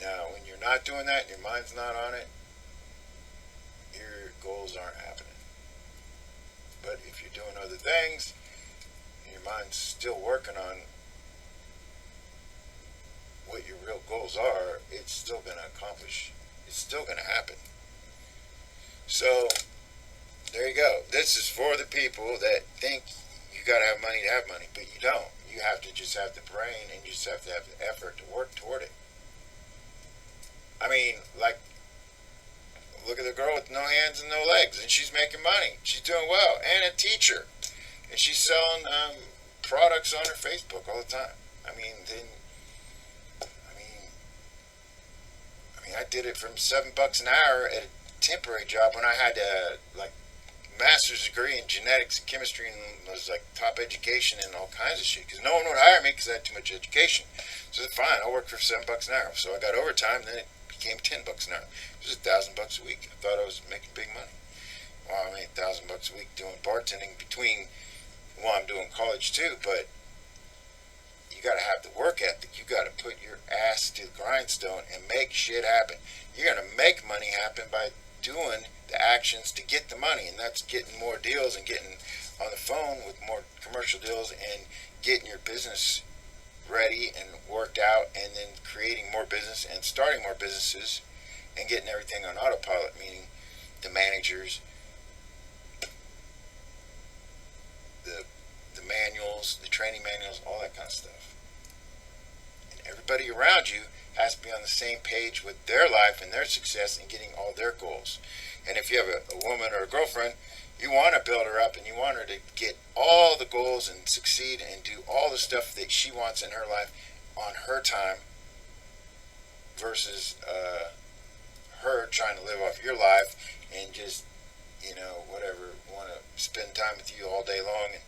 Speaker 1: Now, when you're not doing that and your mind's not on it, your goals aren't happening. But if you're doing other things and your mind's still working on what your real goals are, it's still going to accomplish. It's still going to happen. So, there you go. This is for the people that think you got to have money to have money, but you don't. You have to just have the brain, and you just have to have the effort to work toward it. I mean, like, look at the girl with no hands and no legs, and she's making money. She's doing well, and a teacher, and she's selling products on her Facebook all the time. I mean, I did it from $7 an hour at a temporary job when I had like master's degree in genetics and chemistry and was like top education and all kinds of shit, because no one would hire me because I had too much education. So I said, fine, I'll work for $7 an hour. So I got overtime, then it became $10 an hour. It was $1,000 a week. I thought I was making big money. Well, I made $1,000 a week doing bartending between, well, I'm doing college too, but you got to have the work ethic. You got to put your ass to the grindstone and make shit happen. You're going to make money happen by doing the actions to get the money, and that's getting more deals and getting on the phone with more commercial deals and getting your business ready and worked out, and then creating more business and starting more businesses and getting everything on autopilot, meaning the managers, the manuals, the training manuals, all that kind of stuff. And everybody around you has to be on the same page with their life and their success and getting all their goals. And if you have a woman or a girlfriend, you want to build her up and you want her to get all the goals and succeed and do all the stuff that she wants in her life on her time versus her trying to live off your life and just, whatever, want to spend time with you all day long and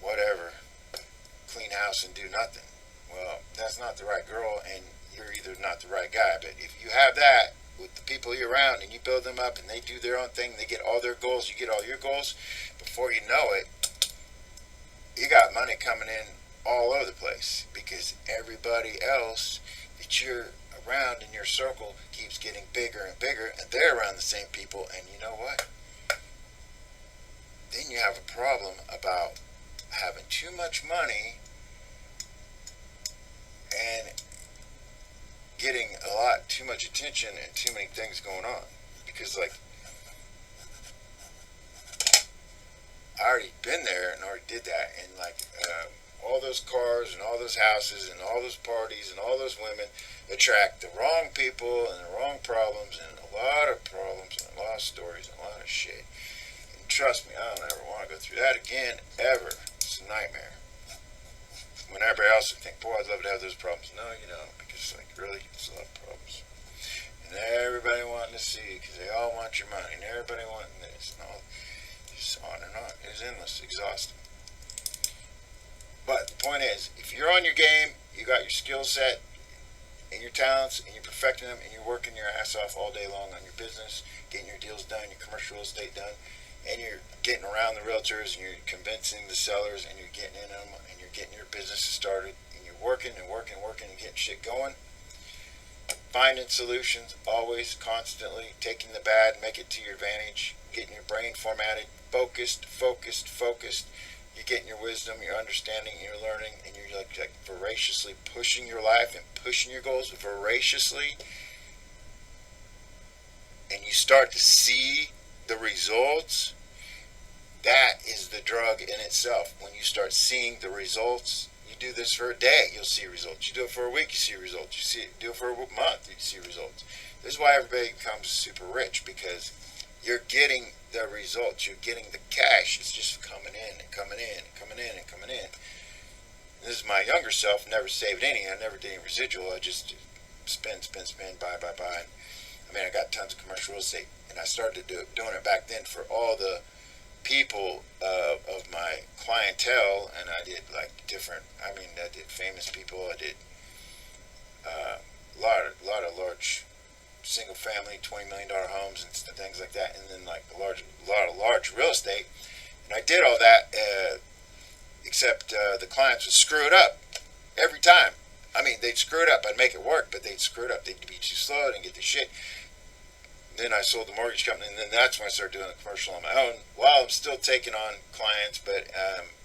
Speaker 1: whatever, clean house and do nothing. Well, that's not the right girl, and you're either not the right guy. But if you have that with the people you're around and you build them up and they do their own thing, they get all their goals, you get all your goals, before you know it, you got money coming in all over the place because everybody else that you're around in your circle keeps getting bigger and bigger, and they're around the same people. And you know what? Then you have a problem about having too much money and getting a lot too much attention and too many things going on. Because I already been there and already did that, and all those cars and all those houses and all those parties and all those women attract the wrong people and the wrong problems and a lot of problems and a lot of stories and a lot of shit. And trust me, I don't ever want to go through that again, ever. It's a nightmare. When everybody else would think, boy, I'd love to have those problems. No, you don't, because really, it's a lot of problems. And everybody wanting to see you because they all want your money, and everybody wanting this and all, just on and on. It's endless, exhausting. But the point is, if you're on your game, you got your skill set and your talents, and you're perfecting them, and you're working your ass off all day long on your business, getting your deals done, your commercial real estate done, and you're getting around the realtors, and you're convincing the sellers, and you're getting in them, and you're getting your business started, and you're working and working and working and getting shit going, finding solutions, always, constantly, taking the bad, make it to your advantage, getting your brain formatted, focused, you're getting your wisdom, your understanding, your learning, and you're like voraciously pushing your life and pushing your goals voraciously, and you start to see the results. That is the drug in itself. When you start seeing the results, you do this for a day, you'll see results. You do it for a week, you see results. Do it for a month, you see results. This is why everybody becomes super rich, because you're getting the results. You're getting the cash. It's just coming in and coming in and coming in and coming in. This is my younger self. Never saved any. I never did any residual. I just spend, buy. I got tons of commercial real estate, and I started doing it back then for all the people of my clientele, and I did different. I did famous people. I did a lot of large single family $20 million homes and things like that, and then a lot of large real estate. And I did all that, except the clients would screw it up every time. They'd screw it up. I'd make it work, but they'd screw it up. They'd be too slow. I didn't get the shit. Then I sold the mortgage company, and then that's when I started doing the commercial on my own, while I'm still taking on clients. But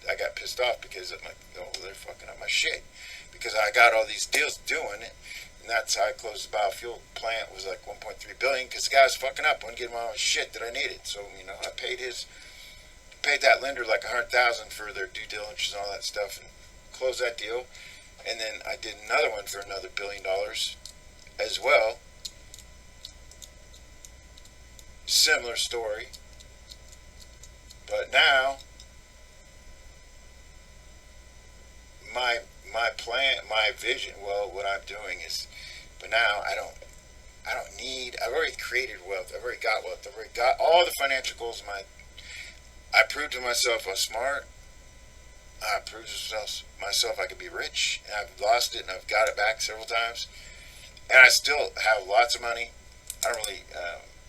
Speaker 1: I got pissed off because I'm like, oh, they're fucking up my shit, because I got all these deals doing it. And that's how I closed the biofuel plant. Was like $1.3 billion, because the guy was fucking up. I wouldn't get him all my shit that I needed. So I paid that lender $100,000 for their due diligence and all that stuff, and closed that deal. And then I did another one for another $1 billion as well. Similar story. But now my plan, my vision, what I'm doing is, but now I don't need, I've already created wealth, I've already got wealth, I've already got all the financial goals of I proved to myself I was smart, I proved to myself I could be rich, and I've lost it and I've got it back several times, and I still have lots of money. I don't really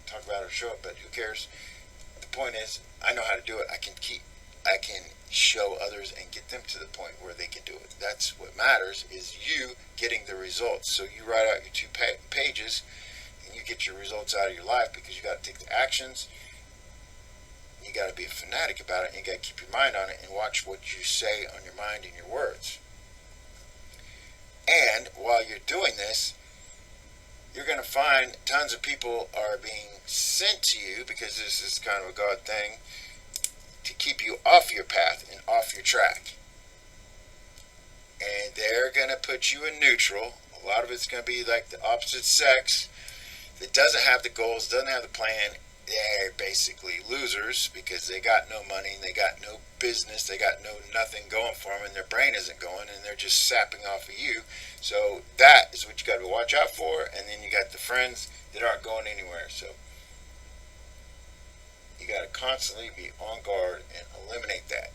Speaker 1: talk about it or show it, but who cares? The point is, I know how to do it. I can show others and get them to the point where they can do it. That's what matters, is you getting the results. So you write out your 2 pages and you get your results out of your life, because you got to take the actions. You got to be a fanatic about it, and you got to keep your mind on it and watch what you say on your mind and your words. And while you're doing this, you're going to find tons of people are being sent to you, because this is kind of a God thing, to keep you off your path and off your track. And they're going to put you in neutral. A lot of it's going to be like the opposite sex that doesn't have the goals, doesn't have the plan. They're basically losers because they got no money, they got no business, they got no nothing going for them, and their brain isn't going, and they're just sapping off of you. So that is what you got to watch out for. And then you got the friends that aren't going anywhere. So you got to constantly be on guard and eliminate that.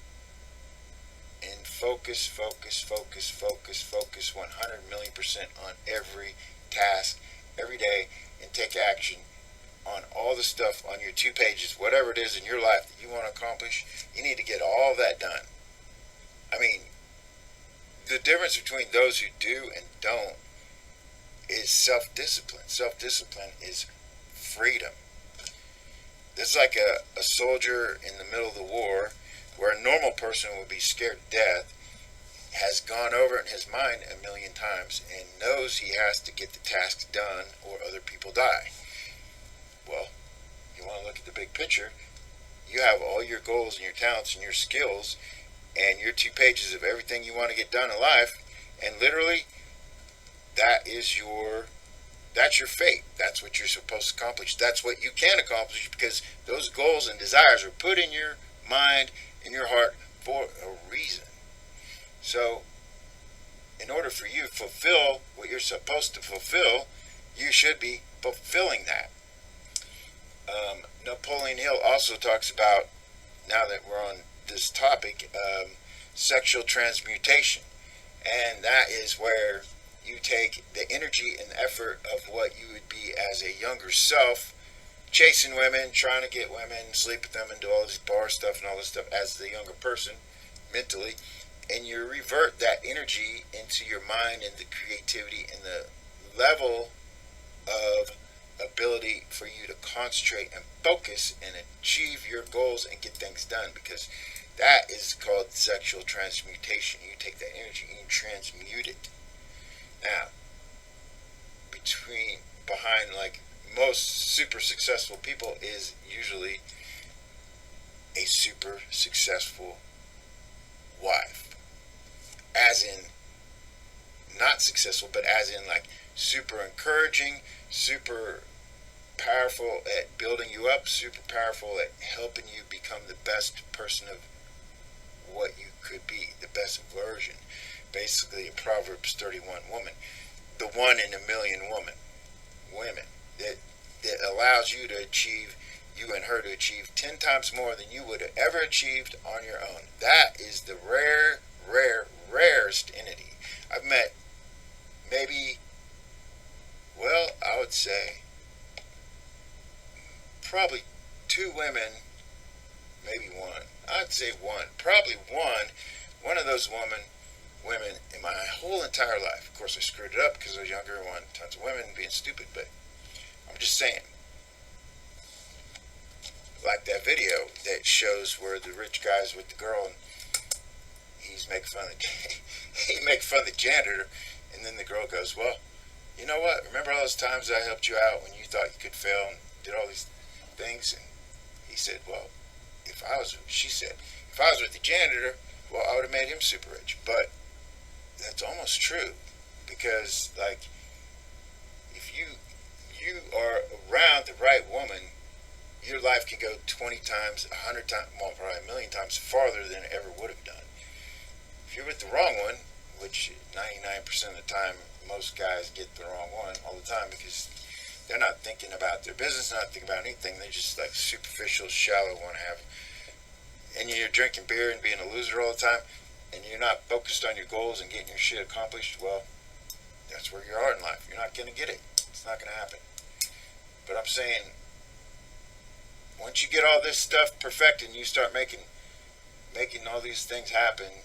Speaker 1: And focus, focus, focus, focus, focus 100,000,000% on every task, every day, and take action on all the stuff on your 2 pages, whatever it is in your life that you want to accomplish. You need to get all that done. I mean, the difference between those who do and don't is self-discipline. Self-discipline is freedom. This is like a soldier in the middle of the war, where a normal person would be scared to death, has gone over it in his mind 1,000,000 times and knows he has to get the tasks done or other people die. Well, you want to look at the big picture. You have all your goals and your talents and your skills and your 2 pages of everything you want to get done in life, and literally that's your fate. That's what you're supposed to accomplish. That's what you can accomplish, because those goals and desires are put in your mind, in your heart, for a reason. So in order for you to fulfill what you're supposed to fulfill, you should be fulfilling that. Napoleon Hill also talks about, now that we're on this topic, sexual transmutation. And that is where you take the energy and effort of what you would be as a younger self, chasing women, trying to get women, sleep with them, and do all this bar stuff and all this stuff as the younger person, mentally, and you revert that energy into your mind and the creativity and the level of ability for you to concentrate and focus and achieve your goals and get things done, because that is called sexual transmutation. You take that energy and you transmute it. Now, behind like most super successful people is usually a super successful wife, as in not successful, but as in like super encouraging, super powerful at building you up, super powerful at helping you become the best person of what you could be, the best version. Basically a Proverbs 31 woman, the 1 in a million women that allows you to achieve, you and her to achieve 10 times more than you would have ever achieved on your own. That is the rarest entity. I've met maybe, well, I would say probably 2 women, maybe 1. I'd say 1, probably 1 of those women in my whole entire life. Of course, I screwed it up because I was younger and wanted tons of women and being stupid, but I'm just saying. Like that video that shows where the rich guy's with the girl and he's making fun of the janitor, and then the girl goes, well, you know what? Remember all those times I helped you out when you thought you could fail and did all these things? And he said, well, she said, if I was with the janitor, well, I would have made him super rich. But that's almost true, because like if you are around the right woman, your life can go 20 times, 100 times, well, probably 1,000,000 times farther than it ever would have done. If you're with the wrong one, which 99% of the time most guys get the wrong one all the time, because they're not thinking about their business, not thinking about anything. They're just like superficial, shallow, want to have, and you're drinking beer and being a loser all the time, and you're not focused on your goals and getting your shit accomplished. Well, that's where you are in life. You're not going to get it. It's not going to happen. But I'm saying, once you get all this stuff perfected and you start making all these things happen,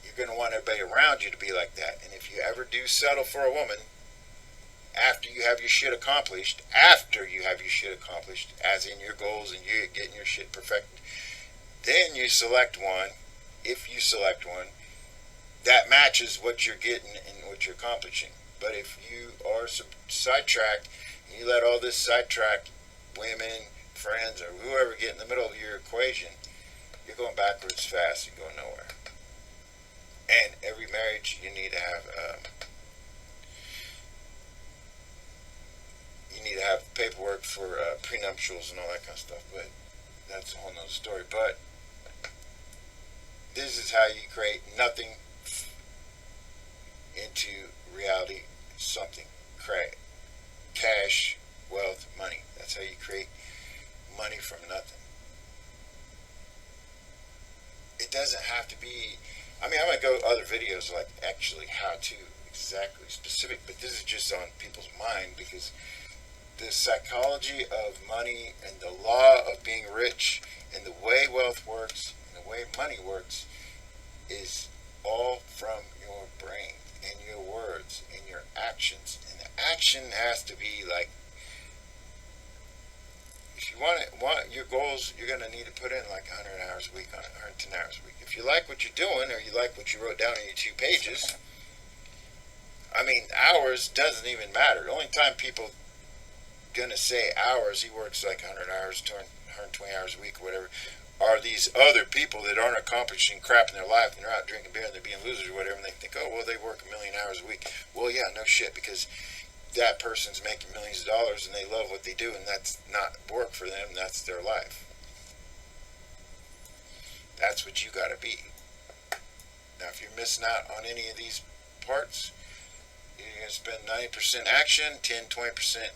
Speaker 1: you're going to want everybody around you to be like that. And if you ever do settle for a woman after you have your shit accomplished, as in your goals and you're getting your shit perfected, then you select one, if you select one, that matches what you're getting and what you're accomplishing. But if you are sidetracked and you let all this sidetrack women, friends, or whoever get in the middle of your equation, you're going backwards fast. You're going nowhere. And every marriage, you need to have paperwork for prenuptials and all that kind of stuff. But that's a whole nother story. But this is how you create nothing into reality, something. Cash, wealth, money. That's how you create money from nothing. It doesn't have to be, I mean, I'm going to go other videos like actually how to, exactly specific, but this is just on people's mind, because the psychology of money and the law of being rich and the way wealth works and the way money works is all from your brain and your words and your actions. And the action has to be like, if you want your goals, you're going to need to put in like 100 hours a week on it, 110 hours a week. If you like what you're doing, or you like what you wrote down in your 2 pages, I mean, hours doesn't even matter. The only time people gonna say hours, he works like 100 hours, 120 hours a week or whatever, are these other people that aren't accomplishing crap in their life, and they're out drinking beer and they're being losers or whatever, and they think, oh, well, they work 1,000,000 hours a week. Well, yeah, no shit, because that person's making millions of dollars and they love what they do, and that's not work for them, that's their life. That's what you gotta be. Now, if you're missing out on any of these parts, you're gonna spend 90% action, 10-20%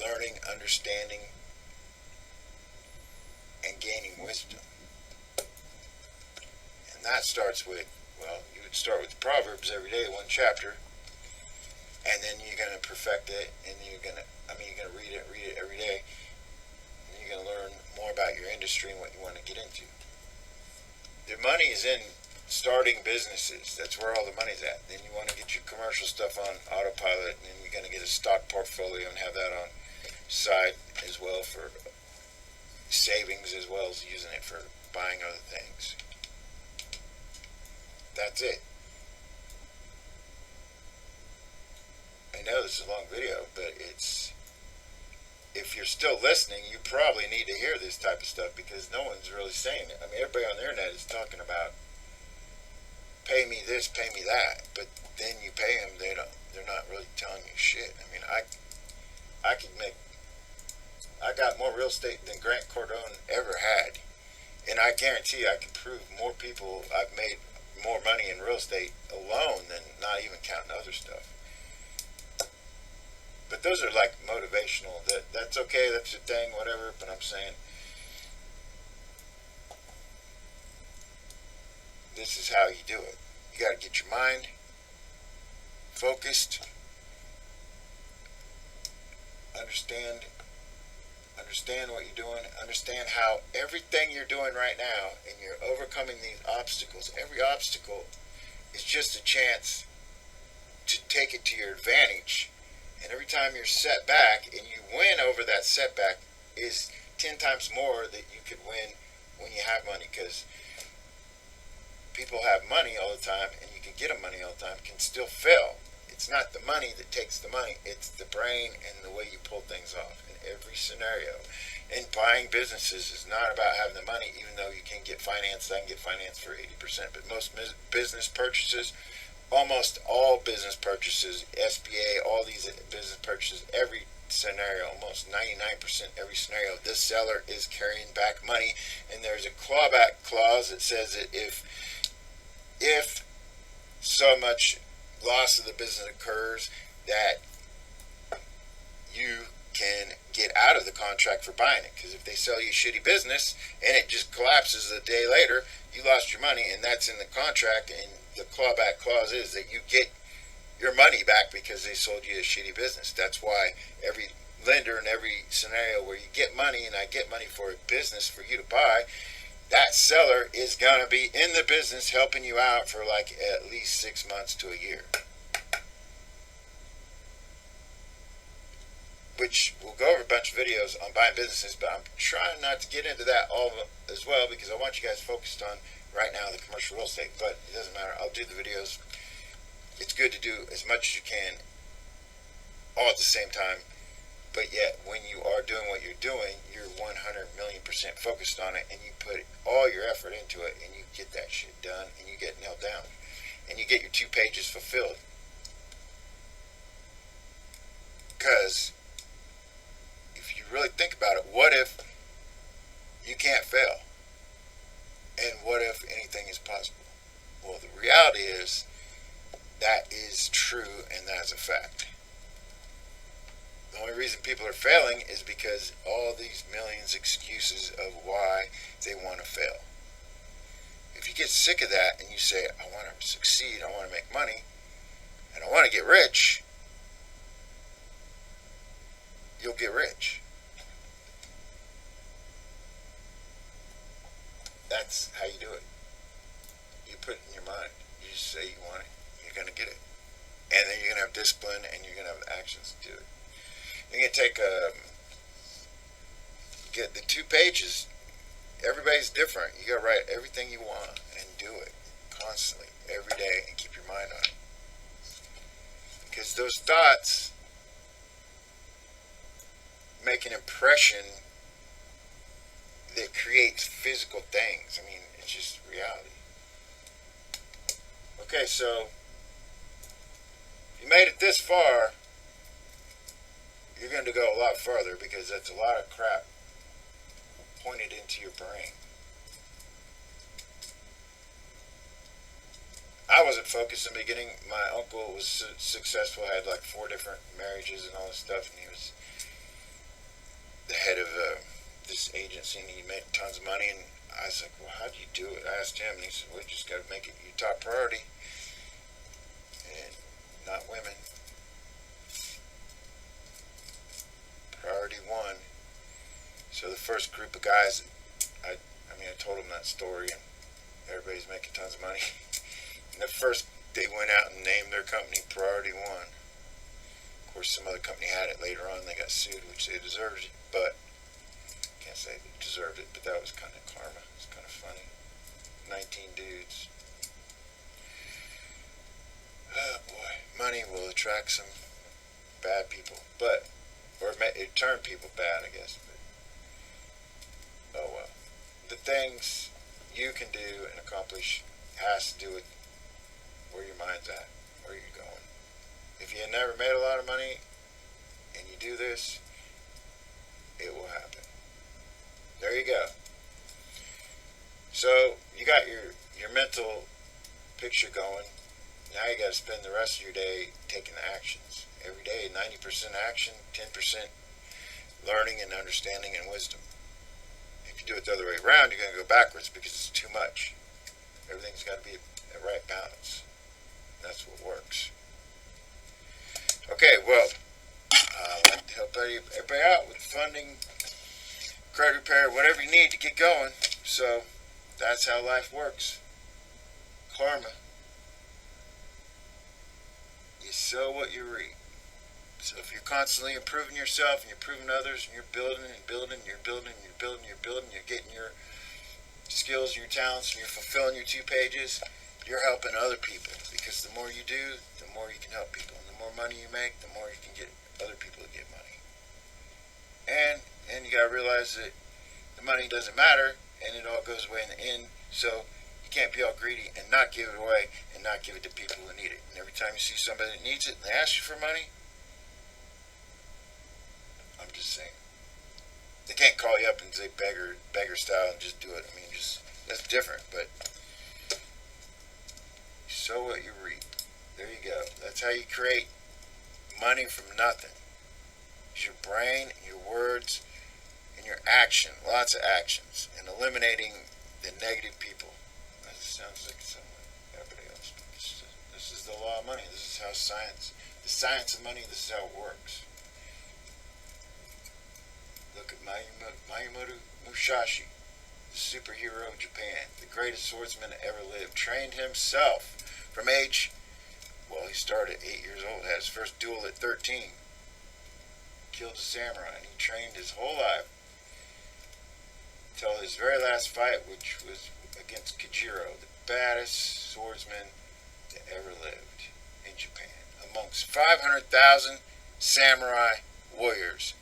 Speaker 1: learning, understanding, and gaining wisdom. And that starts with, well, you would start with the Proverbs every day, 1 chapter, and then you're going to perfect it, and you're going to read it every day, and you're going to learn more about your industry and what you want to get into. The money is in starting businesses. That's where all the money's at. Then you want to get your commercial stuff on autopilot, and then you're going to get a stock portfolio and have that on side as well for savings, as well as using it for buying other things. That's it. I know this is a long video, but it's, if you're still listening, you probably need to hear this type of stuff, because no one's really saying it. I mean, everybody on the internet is talking about pay me this, pay me that, but then you pay them, they're not really telling you shit. I mean, I got more real estate than Grant Cardone ever had, and I guarantee I can prove more people I've made more money in real estate alone than not even counting other stuff. But those are like motivational. That's okay, that's your thing, whatever. But I'm saying, this is how you do it. You got to get your mind focused, understand what you're doing, understand how everything you're doing right now, and you're overcoming these obstacles. Every obstacle is just a chance to take it to your advantage. And every time you're set back and you win over that setback is 10 times more that you could win when you have money. Because people have money all the time, and you can get them money all the time, can still fail. It's not the money that takes the money, it's the brain and the way you pull things off in every scenario. And buying businesses is not about having the money, even though you can get financed. I can get financed for 80%, but most business purchases, almost all business purchases, SBA, all these business purchases, every scenario, almost 99% every scenario, this seller is carrying back money. And there's a clawback clause that says that if so much loss of the business occurs, that you can get out of the contract for buying it. Because if they sell you a shitty business and it just collapses a day later, you lost your money, and that's in the contract. And the clawback clause is that you get your money back because they sold you a shitty business. That's why every lender in every scenario where you get money, and I get money for a business for you to buy, that seller is going to be in the business helping you out for like at least 6 months to a year. Which we'll go over a bunch of videos on buying businesses, but I'm trying not to get into that all as well, because I want you guys focused on right now, the commercial real estate, but it doesn't matter. I'll do the videos. It's good to do as much as you can all at the same time, but yet when you are doing what you're doing, you're 100,000,000% focused on it, and you put all your effort into it, and you get that shit done, and you get nailed down, and you get your 2 pages fulfilled. Because if you really think about it, what if you can't fail? And what if anything is possible? Well, the reality is that is true, and that is a fact. The only reason people are failing is because all these millions of excuses of why they want to fail. If you get sick of that and you say, I want to succeed, I want to make money, and I want to get rich, you'll get rich. That's how you do it. You put it in your mind. You just say you want it, you're going to get it. And then you're going to have discipline, and you're going to have actions to do it. You're going to take get the 2 pages. Everybody's different. You got to write everything you want and do it constantly, every day, and keep your mind on it. Because those thoughts make an impression that creates physical things. I mean, it's just reality. Okay, so if you made it this far, you're going to go a lot further, because that's a lot of crap pointed into your brain. I wasn't focused in the beginning. My uncle was successful, had like 4 different marriages and all this stuff, and he was the head of this agency, and he made tons of money. And I was like, well, how do you do it? I asked him, and he said, well, you just got to make it your top priority, and not women. Priority 1. So the first group of guys, I told them that story, and everybody's making tons of money. And the first, they went out and named their company Priority 1. Of course, some other company had it later on. They got sued, which they deserved, but can't say they deserved it, but that was kind of karma. It's kind of funny. 19 dudes. Oh boy, money will attract some bad people, or it turned people bad, I guess. But, oh well. The things you can do and accomplish has to do with where your mind's at, where you're going. If you never made a lot of money and you do this, it will happen. There you go. So you got your mental picture going. Now you got to spend the rest of your day taking the actions. Every day, 90% action, 10% learning and understanding and wisdom. If you do it the other way around, you're going to go backwards because it's too much. Everything's got to be at right balance. That's what works. Okay, well, I'd like to help everybody out with funding, credit repair, whatever you need to get going. So that's how life works. Karma. You sow what you reap. So if you're constantly improving yourself and you're improving others, and you're building and building, you're building, you're building, you're building, you're getting your skills, your talents, and you're fulfilling your 2 pages, you're helping other people. Because the more you do, the more you can help people. And the more money you make, the more you can get other people to get money. And you got to realize that the money doesn't matter, and it all goes away in the end. So you can't be all greedy and not give it away and not give it to people who need it. And every time you see somebody that needs it and they ask you for money, I'm just saying, they can't call you up and say beggar style and just do it. I mean, just that's different. But you sow what you reap. There you go. That's how you create money from nothing. Use your brain, and your words, and your action. Lots of actions, and eliminating the negative people. That sounds like someone, everybody else. This is the law of money. This is how the science of money. This is how it works. Look at Mayumoto Musashi, the superhero of Japan, the greatest swordsman that ever lived. Trained himself from age, well, he started at 8 years old, had his first duel at 13. Killed a samurai, and he trained his whole life until his very last fight, which was against Kojiro, the baddest swordsman that ever lived in Japan, amongst 500,000 samurai warriors.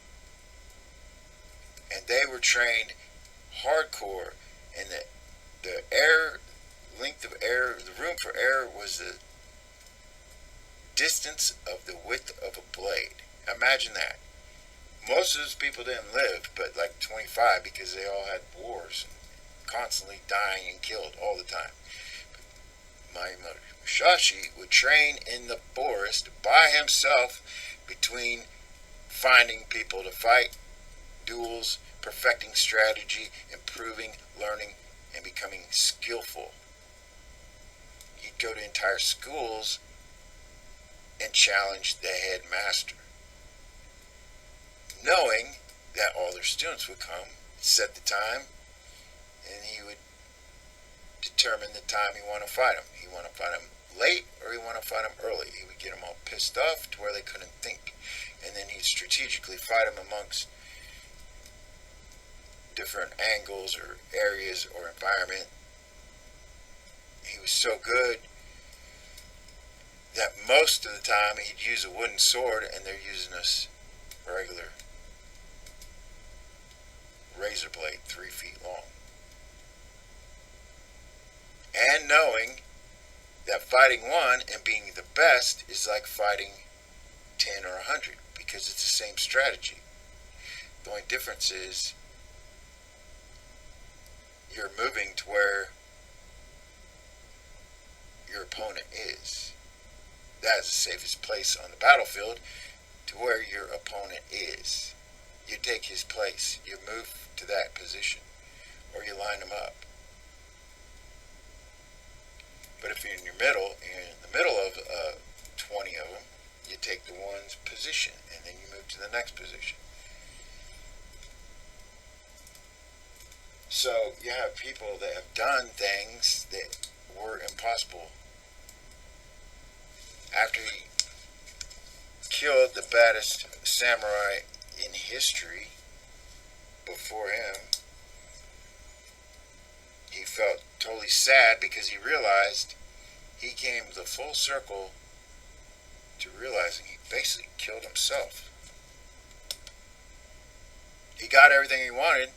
Speaker 1: And they were trained hardcore, and the air, length of air, the room for air was the distance of the width of a blade. Imagine that. Most of those people didn't live but like 25 because they all had wars and constantly dying and killed all the time. But Musashi would train in the forest by himself between finding people to fight, duels, perfecting strategy, improving, learning, and becoming skillful. He'd go to entire schools and challenge the headmaster, knowing that all their students would come, set the time, and he would determine the time he wanted to fight them. He wanted to fight them late or he wanted to fight them early. He would get them all pissed off to where they couldn't think. And then he'd strategically fight them amongst different angles or areas or environment. He was so good that most of the time he'd use a wooden sword and they're using a regular razor blade 3 feet long. And knowing that fighting one and being the best is like fighting 10 or 100 because it's the same strategy. The only difference is you're moving to where your opponent is. That is the safest place on the battlefield, to where your opponent is. You take his place. You move to that position, or you line them up. But if you're in the middle of 20 of them, you take the one's position, and then you move to the next position. So you have people that have done things that were impossible. After he killed the baddest samurai in history before him, he felt totally sad because he realized he came the full circle to realizing he basically killed himself. He got everything he wanted,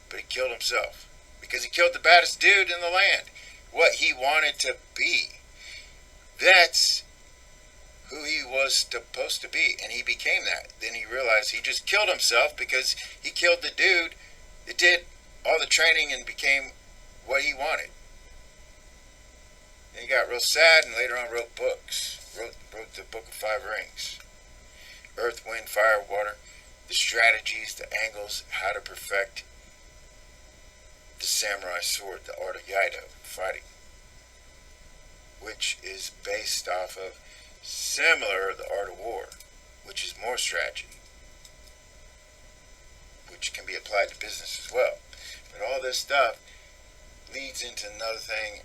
Speaker 1: but he killed himself because he killed the baddest dude in the land. What he wanted to be. That's who he was supposed to be, and he became that. Then he realized he just killed himself because he killed the dude that did all the training and became what he wanted. And he got real sad, and later on wrote books. Wrote the Book of 5 Rings. Earth, Wind, Fire, Water. The strategies, the angles, how to perfect the samurai sword, the art of Iaido, fighting. Which is based off of similar the art of war, which is more strategy, which can be applied to business as well. But all this stuff leads into another thing,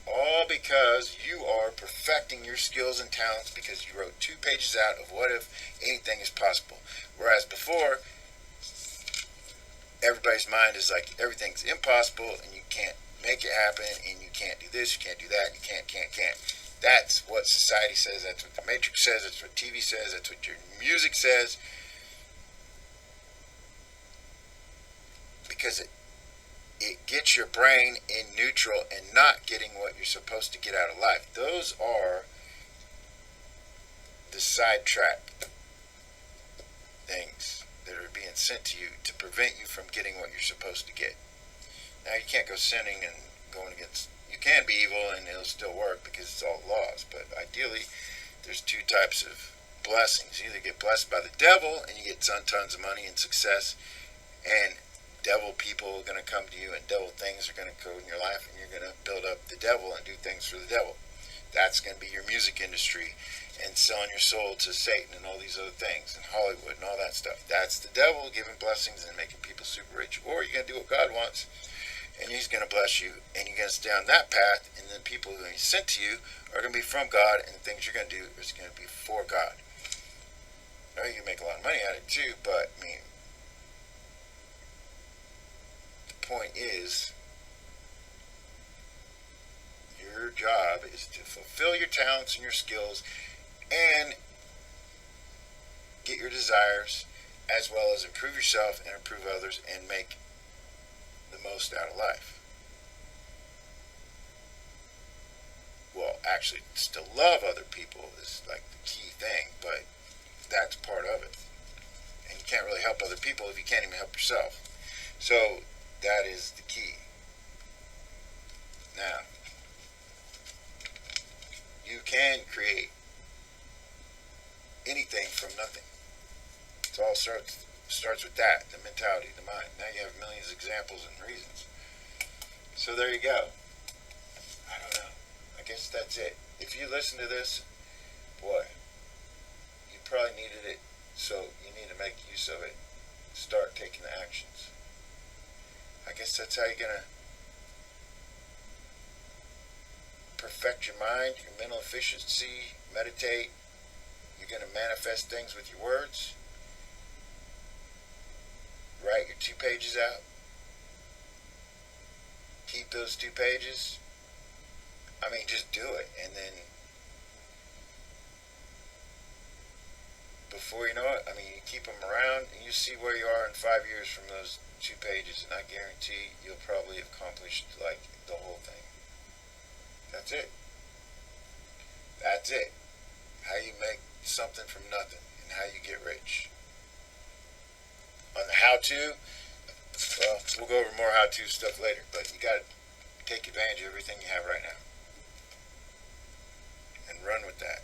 Speaker 1: all because you are perfecting your skills and talents because you wrote 2 pages out of what if anything is possible. Whereas before, everybody's mind is like everything's impossible and you can't make it happen and you can't do this, you can't do that, you can't. That's what society says, that's what the Matrix says, that's what TV says, that's what your music says. Because it gets your brain in neutral and not getting what you're supposed to get out of life. Those are the sidetrack things that are being sent to you to prevent you from getting what you're supposed to get. Now you can't go sinning and going against. You can be evil and it'll still work because it's all laws. But ideally, there's 2 types of blessings. You either get blessed by the devil and you get tons of money and success, and devil people are going to come to you and devil things are going to go in your life and you're going to build up the devil and do things for the devil. That's going to be your music industry and selling your soul to Satan and all these other things and Hollywood and all that stuff. That's the devil giving blessings and making people super rich. Or you're going to do what God wants and he's going to bless you and you're going to stay on that path, and the people who he's sent to you are going to be from God, and the things you're going to do is going to be for God. Now you can make a lot of money at it too, but I mean, the point is is to fulfill your talents and your skills and get your desires, as well as improve yourself and improve others and make the most out of life. Well, actually, to love other people is like the key thing, but that's part of it. And you can't really help other people if you can't even help yourself. So that is the key. Now, you can create anything from nothing. It all starts with that, the mentality, the mind. Now you have millions of examples and reasons. So there you go. I don't know. I guess that's it. If you listen to this, boy, you probably needed it. So you need to make use of it. Start taking the actions. I guess that's how you're going to perfect your mind, your mental efficiency, meditate. You're going to manifest things with your words. Write your 2 pages out. Keep those 2 pages. I mean, just do it. And then, before you know it, I mean, you keep them around and you see where you are in 5 years from those 2 pages. And I guarantee you'll probably have accomplished, like, the whole thing. That's it. That's it. How you make something from nothing and how you get rich. On the how-to, well, we'll go over more how-to stuff later, but you got to take advantage of everything you have right now and run with that.